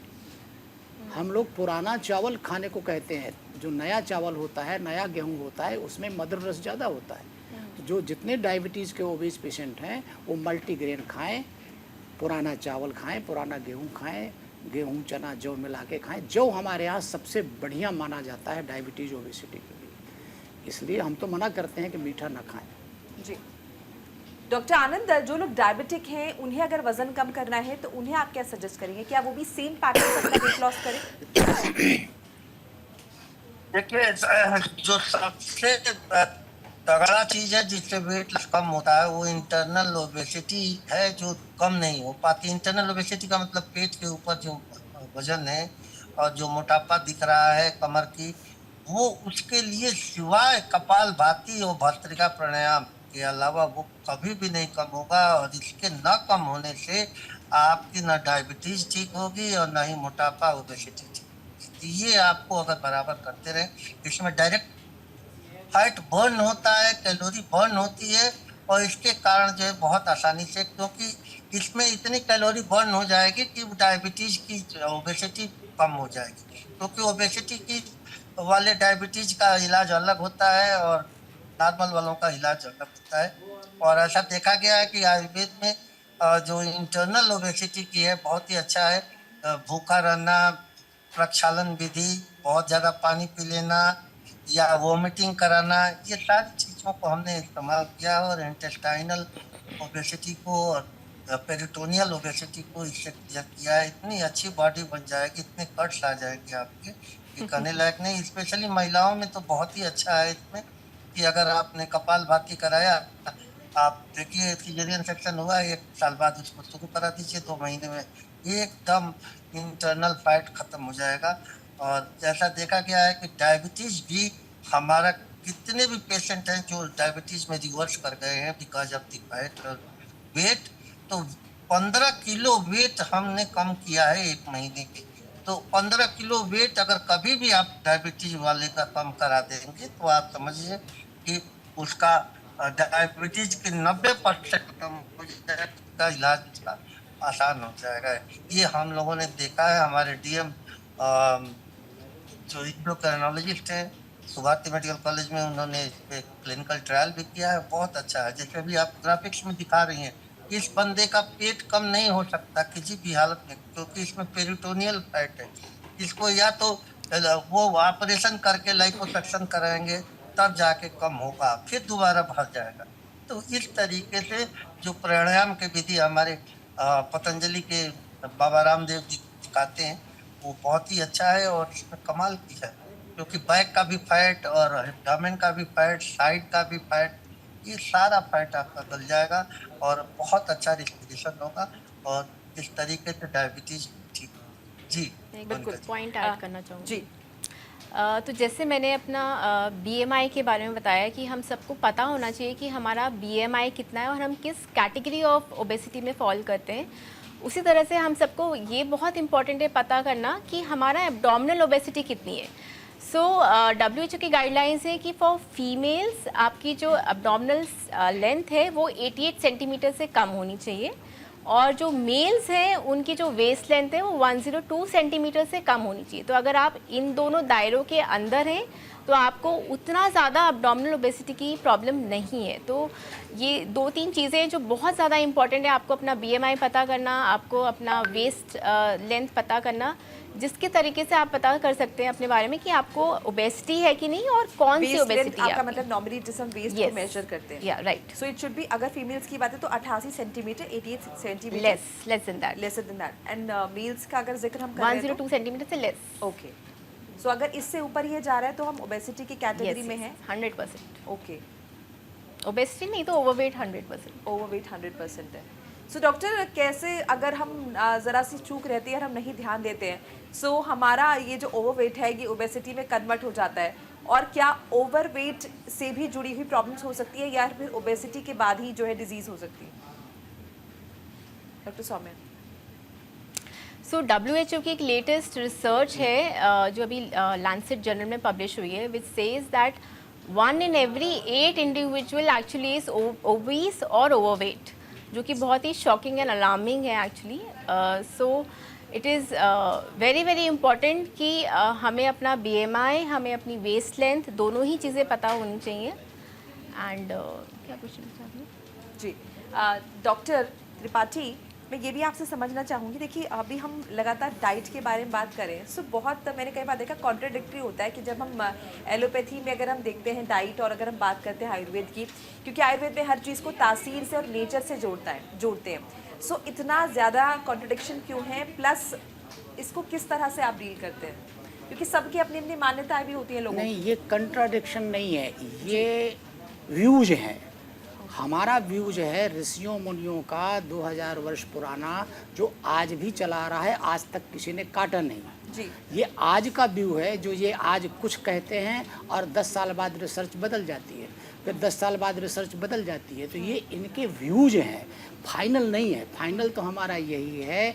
हम लोग पुराना चावल खाने को कहते हैं, जो नया चावल होता है, नया गेहूँ होता है, उसमें मधुर रस ज़्यादा होता है। जो जितने डायबिटीज़ के ओबीस पेशेंट हैं वो मल्टीग्रेन खाएं, पुराना चावल खाएं, पुराना गेहूं खाएं, गेहूं चना जौ मिला के खाएं। जौ हमारे यहाँ सबसे बढ़िया माना जाता है डायबिटीज़ ओबेसिटी के लिए, इसलिए हम तो मना करते हैं कि मीठा ना खाएं। जी डॉक्टर आनंद, जो लोग डायबिटिक हैं उन्हें अगर वजन कम करना है तो उन्हें आप क्या सजेस्ट करेंगे? क्या वो भी सेम पैटर्न से अपना वेट लॉस करें? देखिए, जो सबसे तगड़ा चीज है जिससे वेट कम होता है वो इंटरनल ओबेसिटी है, जो कम नहीं हो पाती। इंटरनल ओबेसिटी का मतलब पेट के ऊपर जो वजन है और जो मोटापा दिख रहा है कमर की, वो उसके लिए सिवाय कपालभाति और भस्त्रिका प्राणायाम के अलावा वो कभी भी नहीं कम होगा। और इसके न कम होने से आपकी ना डायबिटीज ठीक होगी और ना ही मोटापा ओबेसिटी ठीक होगी। ये आपको अगर बराबर करते रहे, इसमें डायरेक्ट फैट बर्न होता है, कैलोरी बर्न होती है, और इसके कारण जो है बहुत आसानी से, क्योंकि इसमें इतनी कैलोरी बर्न हो जाएगी कि डायबिटीज की ओबेसिटी कम हो जाएगी, क्योंकि ओबेसिटी की वाले डायबिटीज का इलाज अलग होता है और नॉर्मल वालों का इलाज अलग होता है। और ऐसा देखा गया है कि आयुर्वेद में जो इंटरनल ओबेसिटी की है बहुत ही अच्छा है। भूखा रहना, प्रक्षालन विधि, बहुत ज़्यादा पानी पी लेना या वोमिटिंग कराना, ये सारी चीज़ों को हमने इस्तेमाल किया और इंटेस्टाइनल ओबेसिटी को और पेरिटोनियल ओबेसिटी को इससे क्लियर किया है। इतनी अच्छी बॉडी बन जाएगी, इतने कट्स आ जाएंगे आपके कि कहने लायक नहीं। स्पेशली महिलाओं में तो बहुत ही अच्छा है इसमें कि अगर आपने कपालभाति कराया, आप देखिए सीजरियन सेक्शन हुआ 1 साल बाद उसको शुरू करा दीजिए, 2 महीने में एकदम इंटरनल फैट खत्म हो जाएगा। और जैसा देखा गया है कि डायबिटीज भी हमारा, कितने भी पेशेंट हैं जो डायबिटीज में रिवर्स कर गए हैं बिकॉज ऑफ द फैट और वेट, तो 15 किलो वेट हमने कम किया है 1 महीने के। तो 15 किलो वेट अगर कभी भी आप डायबिटीज वाले का कम करा देंगे तो आप समझिए कि उसका डायबिटीज के 90% खत्म हो जाएगा, इलाज उसका आसान हो जाएगा। ये हम लोगों ने देखा है। हमारे डीएम जो इंडोक्राइनोलॉजिस्ट हैं सुभाष मेडिकल कॉलेज में, उन्होंने इस पे क्लिनिकल ट्रायल भी किया है, बहुत अच्छा है। जैसे अभी आप ग्राफिक्स में दिखा रही हैं, इस बंदे का पेट कम नहीं हो सकता किसी भी हालत में, क्योंकि इसमें पेरिटोनियल फैट है। इसको या तो वो ऑपरेशन करके लाइपोसक्शन कराएंगे तब जाके कम होगा, फिर दोबारा भर जाएगा। तो इस तरीके से जो प्राणायाम के विधि हमारे पतंजलि के बाबा रामदेव जी सिखाते हैं वो बहुत ही अच्छा है और इसमें कमाल की है, क्योंकि बैक का भी फैट और एब्डोमेन का भी फैट, साइड का भी फैट, ये सारा फैट आपका गल जाएगा और बहुत अच्छा रिस्पिरेशन होगा और इस तरीके से डायबिटीज ठीक। जी बिल्कुल पॉइंट ऐड करना चाहूँगी जी। तो जैसे मैंने अपना BMI के बारे में बताया कि हम सबको पता होना चाहिए कि हमारा BMI कितना है और हम किस कैटेगरी ऑफ ओबेसिटी में फॉल करते हैं। उसी तरह से हम सबको ये बहुत इम्पॉर्टेंट है पता करना कि हमारा एब्डोमिनल ओबेसिटी कितनी है। सो WHO की गाइडलाइंस है कि फॉर फीमेल्स आपकी जो एब्डोमिनल लेंथ है वो 88 सेंटीमीटर से कम होनी चाहिए और जो मेल्स हैं उनकी जो वेस्ट लेंथ है वो 102 सेंटीमीटर से कम होनी चाहिए। तो अगर आप इन दोनों दायरों के अंदर हैं तो आपको उतना ज़्यादा एब्डोमिनल ओबेसिटी की प्रॉब्लम नहीं है। तो ये 2-3 चीज़ें जो बहुत ज़्यादा इंपॉर्टेंट है, आपको अपना BMI पता करना, आपको अपना वेस्ट लेंथ पता करना, जिसके तरीके से आप पता कर सकते हैं अपने बारे में कि आपको ओबेसिटी है कि नहीं और कौन सी ओबेसिटी है। आपका मतलब नॉर्मली जिस हम वेस्ट को मेजर करते हैं, या right. So it should be, अगर फीमेल्स की बात है तो 88 centimetre, 88 centimetre, less than that, lesser than that. And males का अगर जिक्र हम कर रहे हैं 102 सेंटीमीटर से लेस। ओके, सो अगर इससे ऊपर ये जा रहा है तो हम ओबेसिटी की कैटेगरी में हैं 100%। ओके, ओबेसिटी नहीं तो ओवरवेट 100%। ओवरवेट 100% है। सो डॉक्टर, कैसे अगर हम ज़रा सी चूक रहती है और हम नहीं ध्यान देते हैं, सो हमारा ये जो ओवरवेट है ये ओबेसिटी में कन्वर्ट हो जाता है, और क्या ओवरवेट से भी जुड़ी हुई प्रॉब्लम्स हो सकती है या फिर ओबेसिटी के बाद ही जो है डिजीज़ हो सकती है? डॉक्टर सौम्या। सो WHO की एक लेटेस्ट रिसर्च है जो अभी लैंसेट जर्नल में पब्लिश हुई है, which says that 1 in every 8 individual actually is obese और ओवरवेट, जो कि बहुत ही शॉकिंग एंड अलार्मिंग है actually. So it is very very important कि हमें अपना BMI, हमें अपनी वेस्ट लेंथ, दोनों ही चीज़ें पता होनी चाहिए। एंड क्या क्वेश्चन चाहती हूँ जी डॉक्टर त्रिपाठी, मैं ये भी आपसे समझना चाहूँगी, देखिए अभी हम लगातार डाइट के बारे में बात करें, सो बहुत मैंने कई बार देखा कॉन्ट्राडिक्टरी होता है कि जब हम एलोपैथी में अगर हम देखते हैं डाइट और अगर हम बात करते हैं आयुर्वेद की, क्योंकि आयुर्वेद में हर चीज़ को तासीर से और नेचर से जोड़ते हैं, सो इतना ज़्यादा कॉन्ट्राडिक्शन क्यों है? प्लस इसको किस तरह से आप डील करते हैं, क्योंकि सबकी अपनी अपनी मान्यताएं भी होती हैं लोगों की। नहीं, ये कंट्राडिक्शन नहीं है, ये व्यूज हैं। हमारा व्यूज है ऋषियों मुनियों का 2000 वर्ष पुराना, जो आज भी चला रहा है, आज तक किसी ने काटा नहीं जी। ये आज का व्यू है, जो ये आज कुछ कहते हैं और 10 साल बाद रिसर्च बदल जाती है, फिर 10 साल बाद रिसर्च बदल जाती है। तो ये इनके व्यूज हैं, फाइनल नहीं है। फाइनल तो हमारा यही है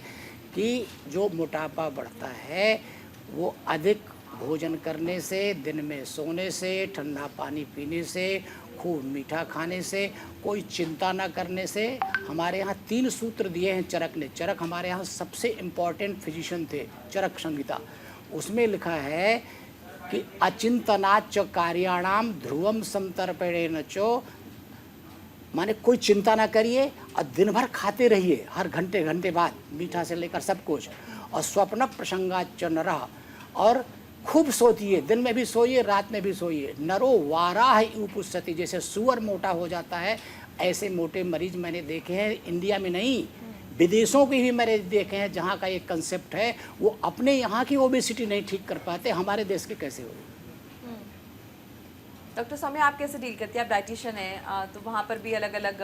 कि जो मोटापा बढ़ता है वो अधिक भोजन करने से, दिन में सोने से, ठंडा पानी पीने से, खूब मीठा खाने से, कोई चिंता ना करने से। हमारे यहाँ 3 सूत्र दिए हैं चरक ने। चरक हमारे यहाँ सबसे इम्पॉर्टेंट फिजिशियन थे, चरक संहिता। उसमें लिखा है कि अचिंतनाच कार्याणाम ध्रुवम समतर्पणेन चो, माने कोई चिंता ना करिए और दिन भर खाते रहिए, हर घंटे घंटे बाद, मीठा से लेकर सब कुछ। और स्वप्न प्रसंगाच नरः, और खूब सोचिए, दिन में भी सोइए, रात में भी सोइए। नरो वाराह उपस्थिति, जैसे सुअर मोटा हो जाता है, ऐसे मोटे मरीज मैंने देखे हैं, इंडिया में नहीं, विदेशों के भी मरीज देखे हैं, जहाँ का एक कंसेप्ट है, वो अपने यहाँ की ओबेसिटी नहीं ठीक कर पाते, हमारे देश के कैसे हो। डॉक्टर सौम्या, आप कैसे डील करती हैं? आप डाइटिशियन हैं, तो वहाँ पर भी अलग अलग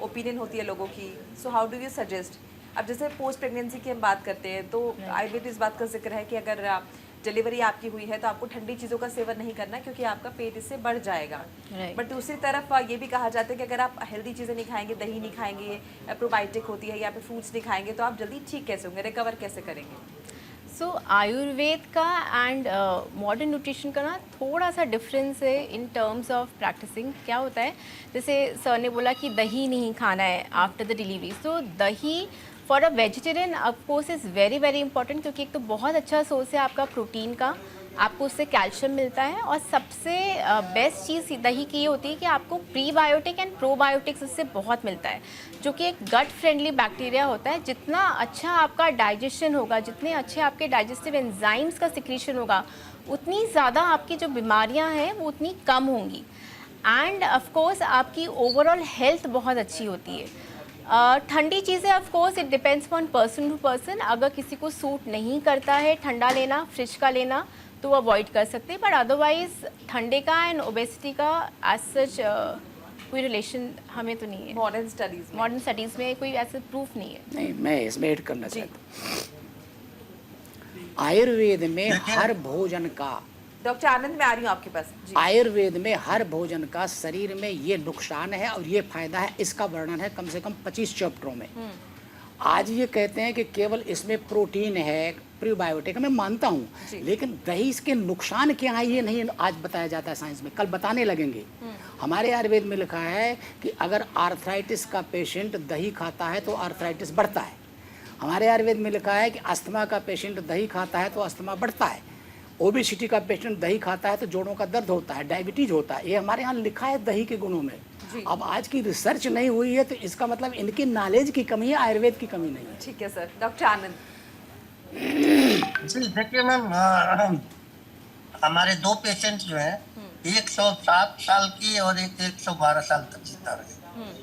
ओपिनियन होती है लोगों की। So how do you suggest? अब जैसे पोस्ट प्रेगनेंसी की हम बात करते हैं, तो आयुर्वेद इस बात का जिक्र है कि अगर डिलीवरी आपकी हुई है तो आपको ठंडी चीज़ों का सेवन नहीं करना, क्योंकि आपका पेट इससे बढ़ जाएगा। बट दूसरी तरफ ये भी कहा जाता है कि अगर आप हेल्दी चीज़ें नहीं खाएंगे, दही नहीं खाएंगे, प्रोबायोटिक होती है, या फिर फ्रूट्स नहीं खाएंगे, तो आप जल्दी ठीक कैसे होंगे, रिकवर कैसे करेंगे? सो आयुर्वेद का एंड मॉडर्न न्यूट्रिशन का ना थोड़ा सा डिफरेंस है इन टर्म्स ऑफ प्रैक्टिसिंग। क्या होता है, जैसे सर ने बोला कि दही नहीं खाना है after the delivery. So dahi for a vegetarian of course is very very important, क्योंकि एक तो बहुत अच्छा सोर्स है आपका प्रोटीन का, आपको उससे कैल्शियम मिलता है, और सबसे बेस्ट चीज़ दही की ये होती है कि आपको प्रीबायोटिक एंड प्रोबायोटिक्स उससे बहुत मिलता है, जो कि एक गट फ्रेंडली बैक्टीरिया होता है। जितना अच्छा आपका डाइजेशन होगा, जितने अच्छे आपके डाइजेस्टिव एंजाइम्स का सिक्रीशन होगा, उतनी ज़्यादा आपकी जो बीमारियां हैं वो उतनी कम होंगी, एंड ऑफ कोर्स आपकी ओवरऑल हेल्थ बहुत अच्छी होती है। ठंडी चीज़ें of course it depends upon person to person. अगर किसी को सूट नहीं करता है ठंडा लेना, फ्रिज का लेना, तो वो अवॉइड कर सकते हैं, बट अदरवाइज ठंडे का एंड ओबेसिटी का एज सच कोई रिलेशन हमें तो नहीं है। मॉडर्न स्टडीज़ में कोई ऐसे प्रूफ नहीं है। नहीं, मैं इसमें ऐड करना चाहता हूँ, आयुर्वेद में हर भोजन का, डॉक्टर आनंद, मैं आ रही हूँ आपके पास जी। आयुर्वेद में हर भोजन का शरीर में ये नुकसान है और ये फायदा है, इसका वर्णन है कम से कम 25 चैप्टरों में। आज ये कहते हैं कि केवल इसमें प्रोटीन है, प्रीबायोटिक, मैं मानता हूँ, लेकिन दही इसके नुकसान क्या है ये नहीं आज बताया जाता है साइंस में, कल बताने लगेंगे। हमारे आयुर्वेद में लिखा है कि अगर आर्थराइटिस का पेशेंट दही खाता है तो आर्थराइटिस बढ़ता है। हमारे आयुर्वेद में लिखा है कि अस्थमा का पेशेंट दही खाता है तो अस्थमा बढ़ता है। ओबेसिटी का पेशेंट दही खाता है तो जोड़ों का दर्द होता है, डायबिटीज होता है। ये हमारे यहाँ लिखा है दही के गुणों में। अब आज की रिसर्च नहीं हुई है तो इसका मतलब इनकी नॉलेज की कमी है, आयुर्वेद की कमी नहीं है। ठीक है सर। डॉक्टर आनंद जी देखिए मैम, हमारे 2 पेशेंट जो हैं, 107 साल की और एक 112 साल तक जीता रहे,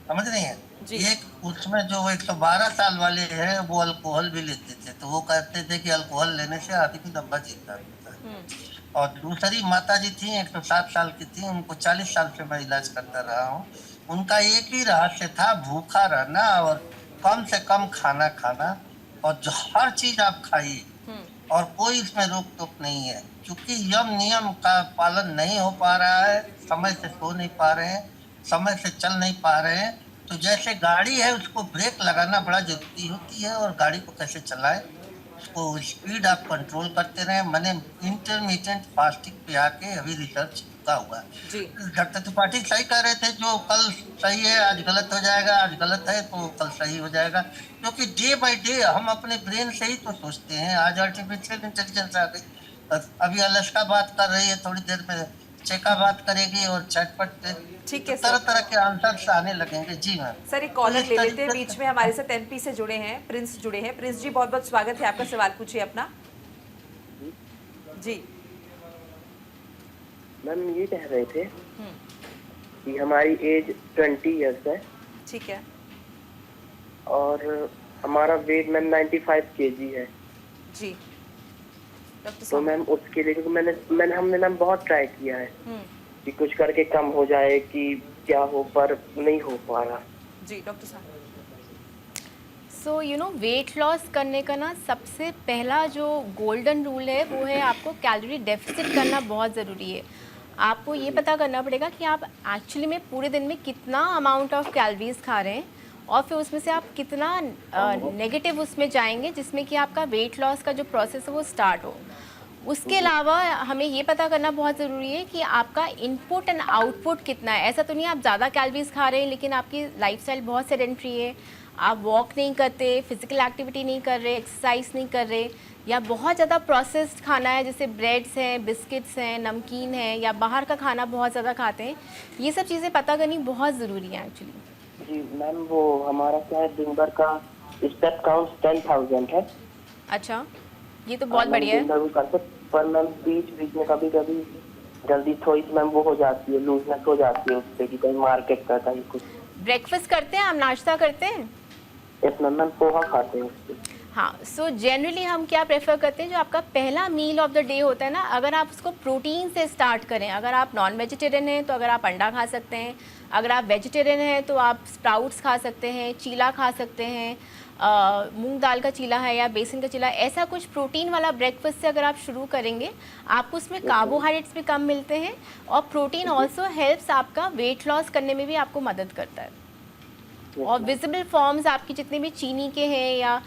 समझ रही हैं? एक उसमें जो 112 साल वाले हैं वो अल्कोहल भी लेते थे, तो वो कहते थे कि अल्कोहल लेने से आदमी लंबा जीता रहता है। और दूसरी माता जी थी, 107 साल की थी, उनको 40 साल से मैं इलाज करता रहा हूँ। उनका एक ही रहस्य था, भूखा रहना और कम से कम खाना खाना, और जो हर चीज आप खाइए और कोई इसमें रोक टोक नहीं है, क्योंकि यम नियम का पालन नहीं हो पा रहा है, समय से सो नहीं पा रहे हैं, समय से चल नहीं पा रहे हैं। तो जैसे गाड़ी है उसको ब्रेक लगाना बड़ा जरूरी होती है, और गाड़ी को कैसे चलाएं, उसको स्पीड आप कंट्रोल करते रहें। मैंने इंटरमीडिएट फास्टिंग पे आके अभी रिसर्च का हुआ है। डॉक्टर त्रिपाठी सही कह रहे थे, जो कल सही है आज गलत हो जाएगा, आज गलत है तो कल सही हो जाएगा, क्योंकि डे बाय डे हम अपने ब्रेन से ही तो सोचते हैं। आज आर्टिफिशियल इंटेलिजेंस आ गई, अभी अलस्का बात कर रही है, थोड़ी देर में चेका बात करेगी और चटपट ठीक है तरह तरह के आंसर आने लगेंगे। जी मैम। सर एक कॉलर ले लेते हैं बीच में, हमारे साथ एमपी से जुड़े हैं, प्रिंस जुड़े हैं। प्रिंस जी बहुत बहुत स्वागत है आपका, सवाल पूछिए अपना। जी मैम ये कह रहे थे कि हमारी एज 20 इयर्स है। ठीक है। और हमारा वेट मैम 95 kg है। जी डॉक्टर तो मैम उसके लिए क्योंकि हमने मैम बहुत ट्राई किया है कि कुछ करके कम हो जाए कि क्या हो, पर नहीं हो पा रहा। जी डॉक्टर साहब। So you know weight loss करने का ना सबसे पहला जो गोल्डन रूल है वो है आपको कैलोरी डेफिसिट करना बहुत ज़रूरी है। आपको ये पता करना पड़ेगा कि आप एक्चुअली में पूरे दिन में कितना अमाउंट ऑफ कैलोरीज खा रहे हैं, और फिर उसमें से आप कितना नेगेटिव उसमें जाएंगे जिसमें कि आपका वेट लॉस का जो प्रोसेस है वो स्टार्ट हो। उसके अलावा हमें ये पता करना बहुत ज़रूरी है कि आपका इनपुट एंड आउटपुट कितना है। ऐसा तो नहीं आप ज़्यादा कैलोरीज खा रहे हैं लेकिन आपकी लाइफस्टाइल बहुत सेडेंट्री है, आप वॉक नहीं करते, फिजिकल एक्टिविटी नहीं कर रहे, एक्सरसाइज नहीं कर रहे, या बहुत ज़्यादा प्रोसेस्ड खाना है जैसे ब्रेड्स हैं, बिस्किट्स हैं, नमकीन है, या बाहर का खाना बहुत ज़्यादा खाते हैं। ये सब चीज़ें पता करनी बहुत ज़रूरी है एक्चुअली। जी मैम, वो हमारा क्या है, दिन भर का स्टेप काउंट 10,000 है। अच्छा, ये तो बहुत बढ़िया है। दिन भर वो करते, पर मैम बीच में कभी कभी जल्दी थोड़ी सी मैम वो हो जाती है, लूजनेस हो जाती है उससे कि कहीं मार्केट का कहीं कुछ। ब्रेकफास्ट करते हैं आप, नाश्ता करते हैं? यस मैम, पोहा खाते हैं उससे। हाँ, सो जनरली हम क्या प्रेफर करते हैं, जो आपका पहला मील ऑफ द डे होता है ना, अगर आप उसको प्रोटीन से स्टार्ट करें। अगर आप नॉन वेजिटेरियन हैं तो अगर आप अंडा खा सकते हैं, अगर आप वेजिटेरियन हैं तो आप स्प्राउट्स खा सकते हैं, चीला खा सकते हैं, मूंग दाल का चीला है या बेसन का चीला, ऐसा कुछ प्रोटीन वाला ब्रेकफास्ट से अगर आप शुरू करेंगे, आपको उसमें कार्बोहाइड्रेट्स भी कम मिलते हैं और प्रोटीन ऑल्सो हेल्प्स आपका वेट लॉस करने में भी आपको मदद करता है। और विजिबल फॉर्म्स आपकी जितने भी चीनी के हैं या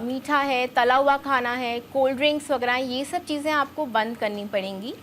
मीठा है, तला हुआ खाना है, कोल्ड ड्रिंक्स वगैरह, ये सब चीज़ें आपको बंद करनी पड़ेंगी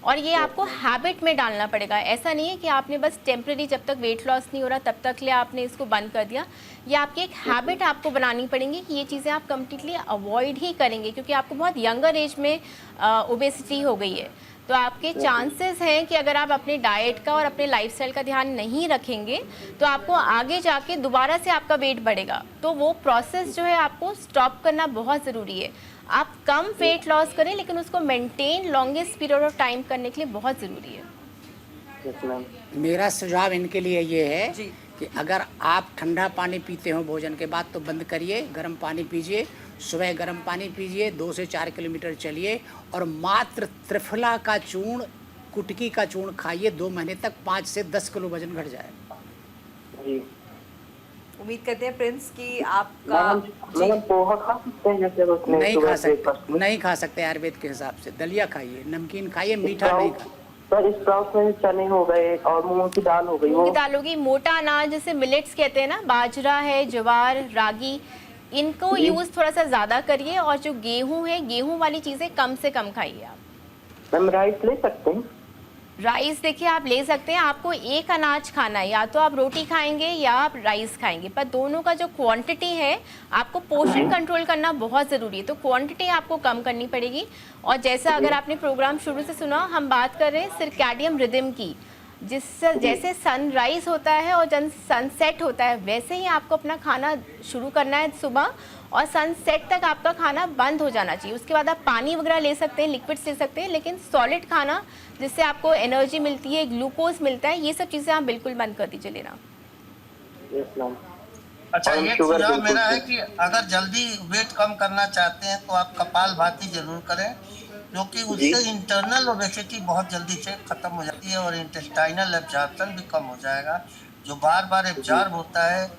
और ये आपको हैबिट में डालना पड़ेगा। ऐसा नहीं है कि आपने बस टेम्प्रेरी जब तक वेट लॉस नहीं हो रहा तब तक लिए आपने इसको बंद कर दिया। ये आपकी एक हैबिट आपको बनानी पड़ेगी कि ये चीज़ें आप कम्प्लीटली अवॉइड ही करेंगे, क्योंकि आपको बहुत यंगर एज में ओबेसिटी हो गई है। तो आपके चांसेस हैं कि अगर आप अपने डाइट का और अपने लाइफस्टाइल का ध्यान नहीं रखेंगे तो आपको आगे जाके दोबारा से आपका वेट बढ़ेगा। तो वो प्रोसेस जो है आपको स्टॉप करना बहुत ज़रूरी है। आप कम वेट लॉस करें लेकिन उसको maintain longest period of time करने के लिए बहुत ज़रूरी है। Yes ma'am. मेरा सुझाव इनके लिए ये है जी। कि अगर आप ठंडा पानी पीते हो भोजन के बाद तो बंद करिए, गर्म पानी पीजिए। सुबह गर्म पानी पीजिए, 2 से 4 किलोमीटर चलिए और मात्र त्रिफला का चूर्ण, कुटकी का चूर्ण खाइए। 2 महीने तक 5 से 10 किलो वजन घट जाए। जी उम्मीद करते हैं प्रिंस कि आपका मैम पोहा खा सकते हैं जैसे उसने नहीं सुबह खा सकते, breakfast में? नहीं खा सकते आयुर्वेद के हिसाब से। दलिया खाइए, नमकीन खाइए, मीठा नहीं खा। सर स्प्राउट्स में चने हो गए और मूंग की दाल हो गई, मूंग वो की दाल होगी, मोटा अनाज जैसे मिलेट्स कहते हैं ना, बाजरा है, ज्वार, रागी, इनको यूज़ थोड़ा सा ज़्यादा करिए। और जो गेहूं है, गेहूं वाली चीज़ें कम से कम खाइए आप। मैम राइस ले सकते हैं? राइस देखिए आप ले सकते हैं, आपको एक अनाज खाना है, या तो आप रोटी खाएंगे या आप राइस खाएंगे, पर दोनों का जो क्वांटिटी है आपको पोर्शन कंट्रोल करना बहुत ज़रूरी है। तो क्वांटिटी आपको कम करनी पड़ेगी। और जैसा अगर आपने प्रोग्राम शुरू से सुना, हम बात कर रहे हैं सर्कैडियन रिदम की, जिससे जैसे सनराइज होता है और जब सनसेट होता है वैसे ही आपको अपना खाना शुरू करना है सुबह, और सनसेट तक आपका खाना बंद हो जाना चाहिए। उसके बाद आप पानी वगैरह ले सकते हैं, लिक्विड्स ले सकते हैं, लेकिन सॉलिड खाना जिससे आपको एनर्जी मिलती है, ग्लूकोज मिलता है, ये सब चीज़ें आप बिल्कुल बंद कर दीजिए लेना। Yes ma'am. अच्छा, और एक शुगर सुझाव बिल्कुल मेरा है ठीक। कि अगर जल्दी वेट कम करना चाहते हैं तो आप कपालभाति जरूर करें, क्योंकि उससे इंटरनल ओबेसिटी बहुत जल्दी से खत्म हो जाती है और इंटेस्टाइनल एब्जॉर्प्शन भी कम हो जाएगा, जो बार बार एब्जॉर्ब होता है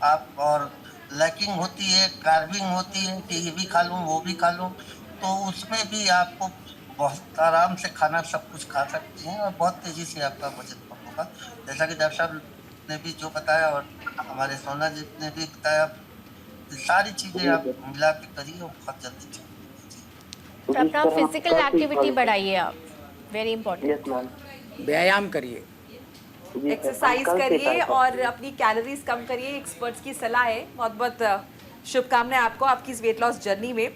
आप, और लैकिंग होती है, कार्बिंग होती है कि ये भी खा लूँ वो भी खा लूँ, तो उसमें भी आपको बहुत आराम से खाना सब कुछ खा सकती हैं और बहुत तेज़ी से आपका वजन कम होगा। जैसा कि डॉक्टर साहब ने भी जो बताया और हमारे सोना जी ने भी बताया, सारी चीज़ें आप मिला के करिए और बहुत जल्दी ठीक हो तो अपना फिजिकल एक्टिविटी बढ़ाइए आप, वेरी इंपॉर्टेंट। Yes ma'am. व्यायाम करिए, जी सर, एक्सरसाइज हम कल से करिए ट्राई और अपनी कैलोरीज कम करिए। एक्सपर्ट्स की सलाह है। बहुत बहुत शुभकामनाएं आपको आपकी इस वेट लॉस जर्नी में।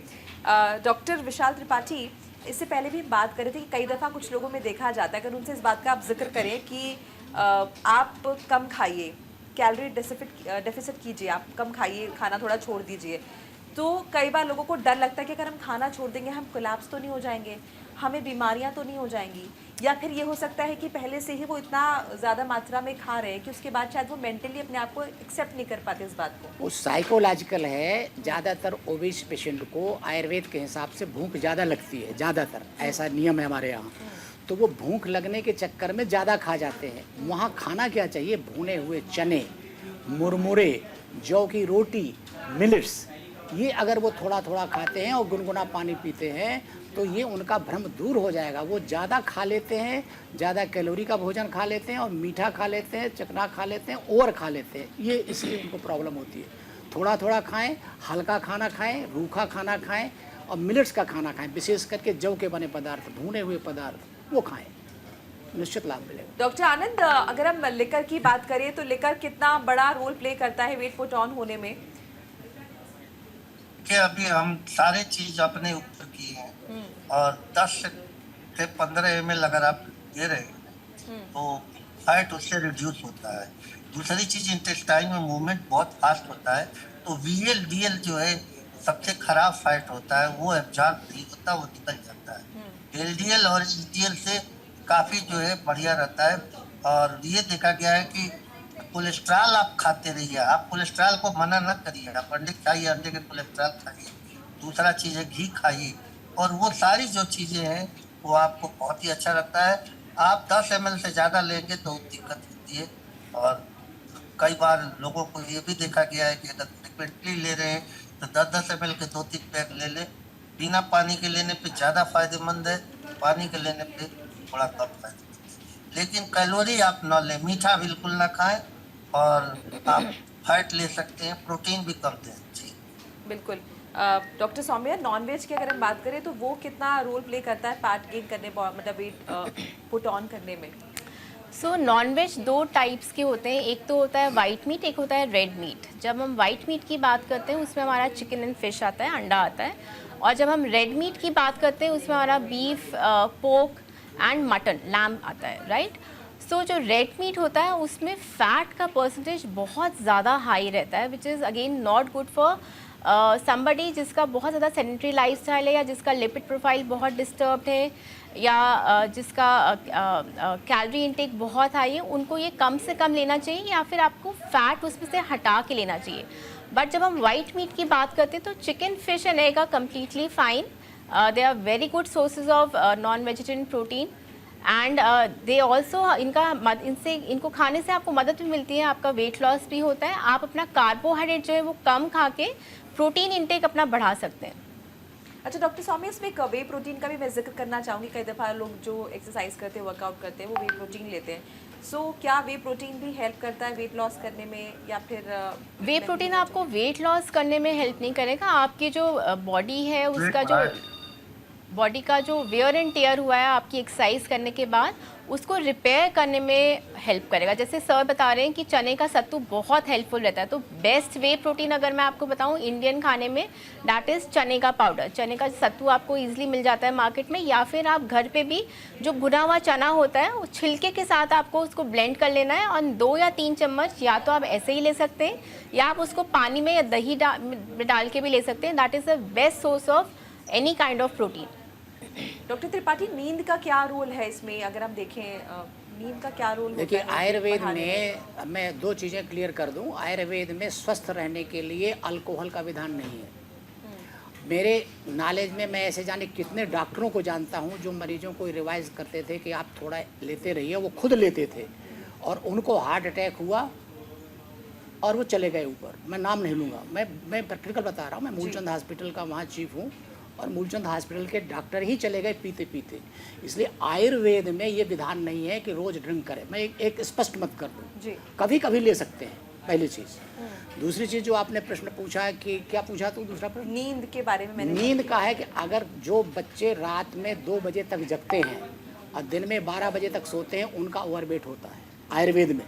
डॉक्टर विशाल त्रिपाठी, इससे पहले भी बात कर रहे थे कि कई दफ़ा कुछ लोगों में देखा जाता है, अगर उनसे इस बात का आप जिक्र करें कि आप कम खाइए, कैलोरी डेफिसिट कीजिए, आप कम खाइए, खाना थोड़ा छोड़ दीजिए, तो कई बार लोगों को डर लगता है कि अगर हम खाना छोड़ देंगे हम कोलैप्स तो नहीं हो जाएंगे, हमें बीमारियां तो नहीं हो जाएंगी, या फिर ये हो सकता है कि पहले से ही वो इतना ज़्यादा मात्रा में खा रहे हैं कि उसके बाद शायद वो मेंटली अपने आप को एक्सेप्ट नहीं कर पाते इस बात को। वो साइकोलॉजिकल है। ज़्यादातर ओबेस पेशेंट को आयुर्वेद के हिसाब से भूख ज़्यादा लगती है, ज़्यादातर ऐसा नियम है हमारे यहाँ। तो वो भूख लगने के चक्कर में ज़्यादा खा जाते हैं। वहाँ खाना क्या चाहिए? भुने हुए चने, मुरमुरे, जौ की रोटी, मिलेट्स, ये अगर वो थोड़ा थोड़ा खाते हैं और गुनगुना पानी पीते हैं तो ये उनका भ्रम दूर हो जाएगा। वो ज़्यादा खा लेते हैं, ज़्यादा कैलोरी का भोजन खा लेते हैं और मीठा खा लेते हैं, चकना खा लेते हैं, ओवर खा लेते हैं, ये इसलिए उनको प्रॉब्लम होती है। थोड़ा थोड़ा खाएं, हल्का खाना खाएं, रूखा खाना खाएं और मिलेट्स का खाना खाएं, विशेष करके जौ के बने पदार्थ, भुने हुए पदार्थ वो खाएं, निश्चित लाभ मिलेगा। डॉक्टर आनंद, अगर हम लिकर की बात करें तो लिकर कितना बड़ा रोल प्ले करता है वेट पुट ऑन होने में? कि अभी हम सारे चीज अपने ऊपर किए हैं और 10 से 15 ml अगर आप दे रहे हैं तो फैट उससे रिड्यूस होता है। दूसरी चीज इंटेस्टाइन में मूवमेंट बहुत फास्ट होता है, तो VLDL जो है सबसे खराब फैट होता है, वो एब्जॉर्ब नहीं होता, वो निकल जाता है। LDL और HDL से काफ़ी जो है बढ़िया रहता है। और ये देखा गया है कि कोलेस्ट्रॉल आप खाते रहिए, आप कोलेस्ट्रॉल को मना न करिए, आप अंडे खाइए, अंडे के कोलेस्ट्रॉल खाइए। दूसरा चीज़ है घी खाइए, और वो सारी जो चीज़ें हैं वो आपको बहुत ही अच्छा लगता है। आप 10 ml से ज़्यादा लेंगे तो दिक्कत होती है। और कई बार लोगों को ये भी देखा गया है कि अगर फ्रिक्वेंटली ले रहे हैं तो 10-10 ml के 2-3 पैक ले लें। बिना पानी के लेने पे ज़्यादा फायदेमंद है, पानी के लेने पे थोड़ा कम फायदेमंद। लेकिन कैलोरी आप ना लें, मीठा बिल्कुल ना खाएं, और आप फैट ले सकते हैं, प्रोटीन भी कम दें। जी बिल्कुल। डॉक्टर सौम्या, नॉन वेज की अगर हम बात करें तो वो कितना रोल प्ले करता है फैट गेन करने, मतलब वेट पुट ऑन करने में? सो नॉन वेज 2 टाइप्स के होते हैं, एक तो होता है वाइट मीट, एक होता है रेड मीट। जब हम वाइट मीट की बात करते हैं उसमें हमारा चिकन एंड फिश आता है, अंडा आता है। और जब हम रेड मीट की बात करते हैं उसमें हमारा beef, pork and mutton, lamb आता है, राइट। सो जो रेड मीट होता है उसमें फ़ैट का परसेंटेज बहुत ज़्यादा हाई रहता है, which is again not good for somebody जिसका बहुत ज़्यादा सेडेंटरी लाइफस्टाइल है, या जिसका लिपिड प्रोफाइल बहुत डिस्टर्ब्ड है, या जिसका कैलोरी इनटेक बहुत हाई है। उनको ये कम से कम लेना चाहिए, या फिर आपको फ़ैट उसमें से हटा के लेना चाहिए। बट जब हम वाइट मीट की बात करते हैं तो chicken, fish and egg are completely fine. They are very good sources of non vegetarian protein, and they also इनको खाने से आपको मदद भी मिलती है, आपका वेट लॉस भी होता है। आप अपना कार्बोहाइड्रेट जो है वो कम खा के प्रोटीन इनटेक अपना बढ़ा सकते हैं। अच्छा डॉक्टर सौम्या, इसमें एक वे प्रोटीन का भी मैं जिक्र करना चाहूँगी। कई दफ़ा लोग जो एक्सरसाइज करते हैं, वर्कआउट करते हैं, वो वे प्रोटीन लेते हैं। सो क्या वे प्रोटीन भी हेल्प करता है वेट लॉस करने में, या फिर वे प्रोटीन आपको वेट लॉस करने में हेल्प नहीं करेगा। आपकी जो बॉडी है उसका जो बॉडी का जो वेयर एंड टेयर हुआ है आपकी एक्सरसाइज करने के बाद, उसको रिपेयर करने में हेल्प करेगा। जैसे सर बता रहे हैं कि चने का सत्तू बहुत हेल्पफुल रहता है, तो बेस्ट वे प्रोटीन अगर मैं आपको बताऊं इंडियन खाने में, दैट इज़ चने का पाउडर। चने का सत्तू आपको इजीली मिल जाता है मार्केट में, या फिर आप घर पे भी जो भुना हुआ चना होता है उस छिलके के साथ आपको उसको ब्लेंड कर लेना है, और 2 या 3 चम्मच या तो आप ऐसे ही ले सकते हैं, या आप उसको पानी में या दही डाल के भी ले सकते हैं। That is the best source of any kind of protein. Doctor Tripathi, नींद का क्या रोल है इसमें? अगर हम देखें नींद का क्या रोल देखिए, होता है? आयुर्वेद में मैं 2 चीज़ें क्लियर कर दूं। आयुर्वेद में स्वस्थ रहने के लिए अल्कोहल का विधान नहीं है। मेरे नॉलेज में मैं ऐसे जाने कितने डॉक्टरों को जानता हूं जो मरीजों को रिवाइज करते थे कि आप थोड़ा लेते रहिए, वो खुद लेते थे और उनको हार्ट अटैक हुआ और वो चले गए ऊपर। मैं नाम नहीं लूँगा, मैं प्रैक्टिकल बता रहा हूँ। मैं मूलचंद हॉस्पिटल का वहाँ चीफ हूँ, और मूलचंद हॉस्पिटल के डॉक्टर ही चले गए पीते पीते। इसलिए आयुर्वेद में ये विधान नहीं है कि रोज़ ड्रिंक करें। मैं एक स्पष्ट मत कर दूँ, कभी कभी ले सकते हैं, पहली चीज़। दूसरी चीज़ जो आपने प्रश्न पूछा है कि क्या पूछा तो दूसरा प्रश्न नींद के बारे में मैंने नींद का है कि अगर जो बच्चे रात में 2 बजे तक जगते हैं और दिन में 12 बजे तक सोते हैं, उनका ओवरवेट होता है आयुर्वेद में।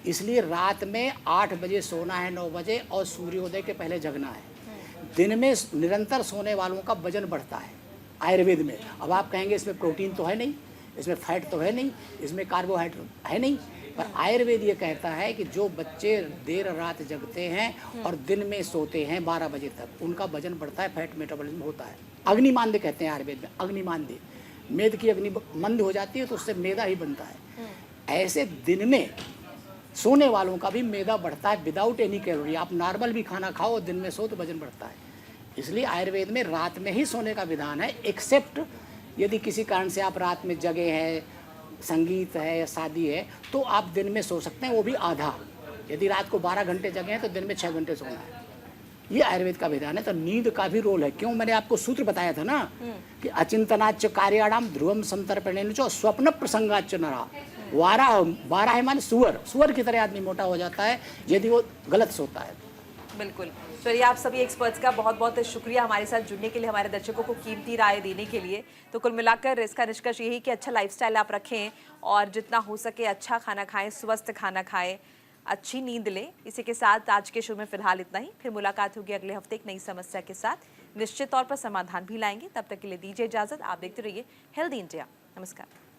इसलिए रात में 8 बजे सोना है, 9 बजे, और सूर्योदय के पहले जगना है। दिन में निरंतर सोने वालों का वजन बढ़ता है आयुर्वेद में। अब आप कहेंगे इसमें प्रोटीन तो है नहीं, इसमें फैट तो है नहीं, इसमें कार्बोहाइड्रेट है नहीं, पर आयुर्वेद ये कहता है कि जो बच्चे देर रात जगते हैं और दिन में सोते हैं 12 बजे तक, उनका वजन बढ़ता है, फैट मेटाबॉलिज्म होता है। अग्निमांद्य कहते हैं आयुर्वेद में, अग्निमांद्य। मेद की अग्नि मंद हो जाती है तो उससे मैदा ही बनता है। ऐसे दिन में सोने वालों का भी मैदा बढ़ता है विदाउट एनी कैलोरी। आप नॉर्मल भी खाना खाओ और दिन में सो तो वजन बढ़ता है। इसलिए आयुर्वेद में रात में ही सोने का विधान है, एक्सेप्ट यदि किसी कारण से आप रात में जगे हैं, संगीत है या शादी है, तो आप दिन में सो सकते हैं, वो भी आधा। यदि रात को 12 घंटे जगे हैं तो दिन में 6 घंटे सोना है। ये आयुर्वेद का विधान है। तो नींद का भी रोल है। क्यों, मैंने आपको सूत्र बताया था ना कि अचिंतनाच्च कार्याणाम ध्रुवम संतर्पणेन च स्वप्न प्रसंगाच्च नरा। 12 है माने सुअर की तरह आदमी मोटा हो जाता है यदि वो गलत सोता है। बिल्कुल। चलिए, आप सभी एक्सपर्ट्स का बहुत बहुत शुक्रिया हमारे साथ जुड़ने के लिए, हमारे दर्शकों को कीमती राय देने के लिए। तो कुल मिलाकर इसका निष्कर्ष यही कि अच्छा लाइफस्टाइल आप रखें और जितना हो सके अच्छा खाना खाएं, स्वस्थ खाना खाएं, अच्छी नींद लें। इसी के साथ आज के शो में फिलहाल इतना ही। फिर मुलाकात होगी अगले हफ्ते एक नई समस्या के साथ, निश्चित तौर पर समाधान भी लाएंगे। तब तक के लिए दीजिए इजाजत। आप देखते रहिए हेल्दी इंडिया। नमस्कार।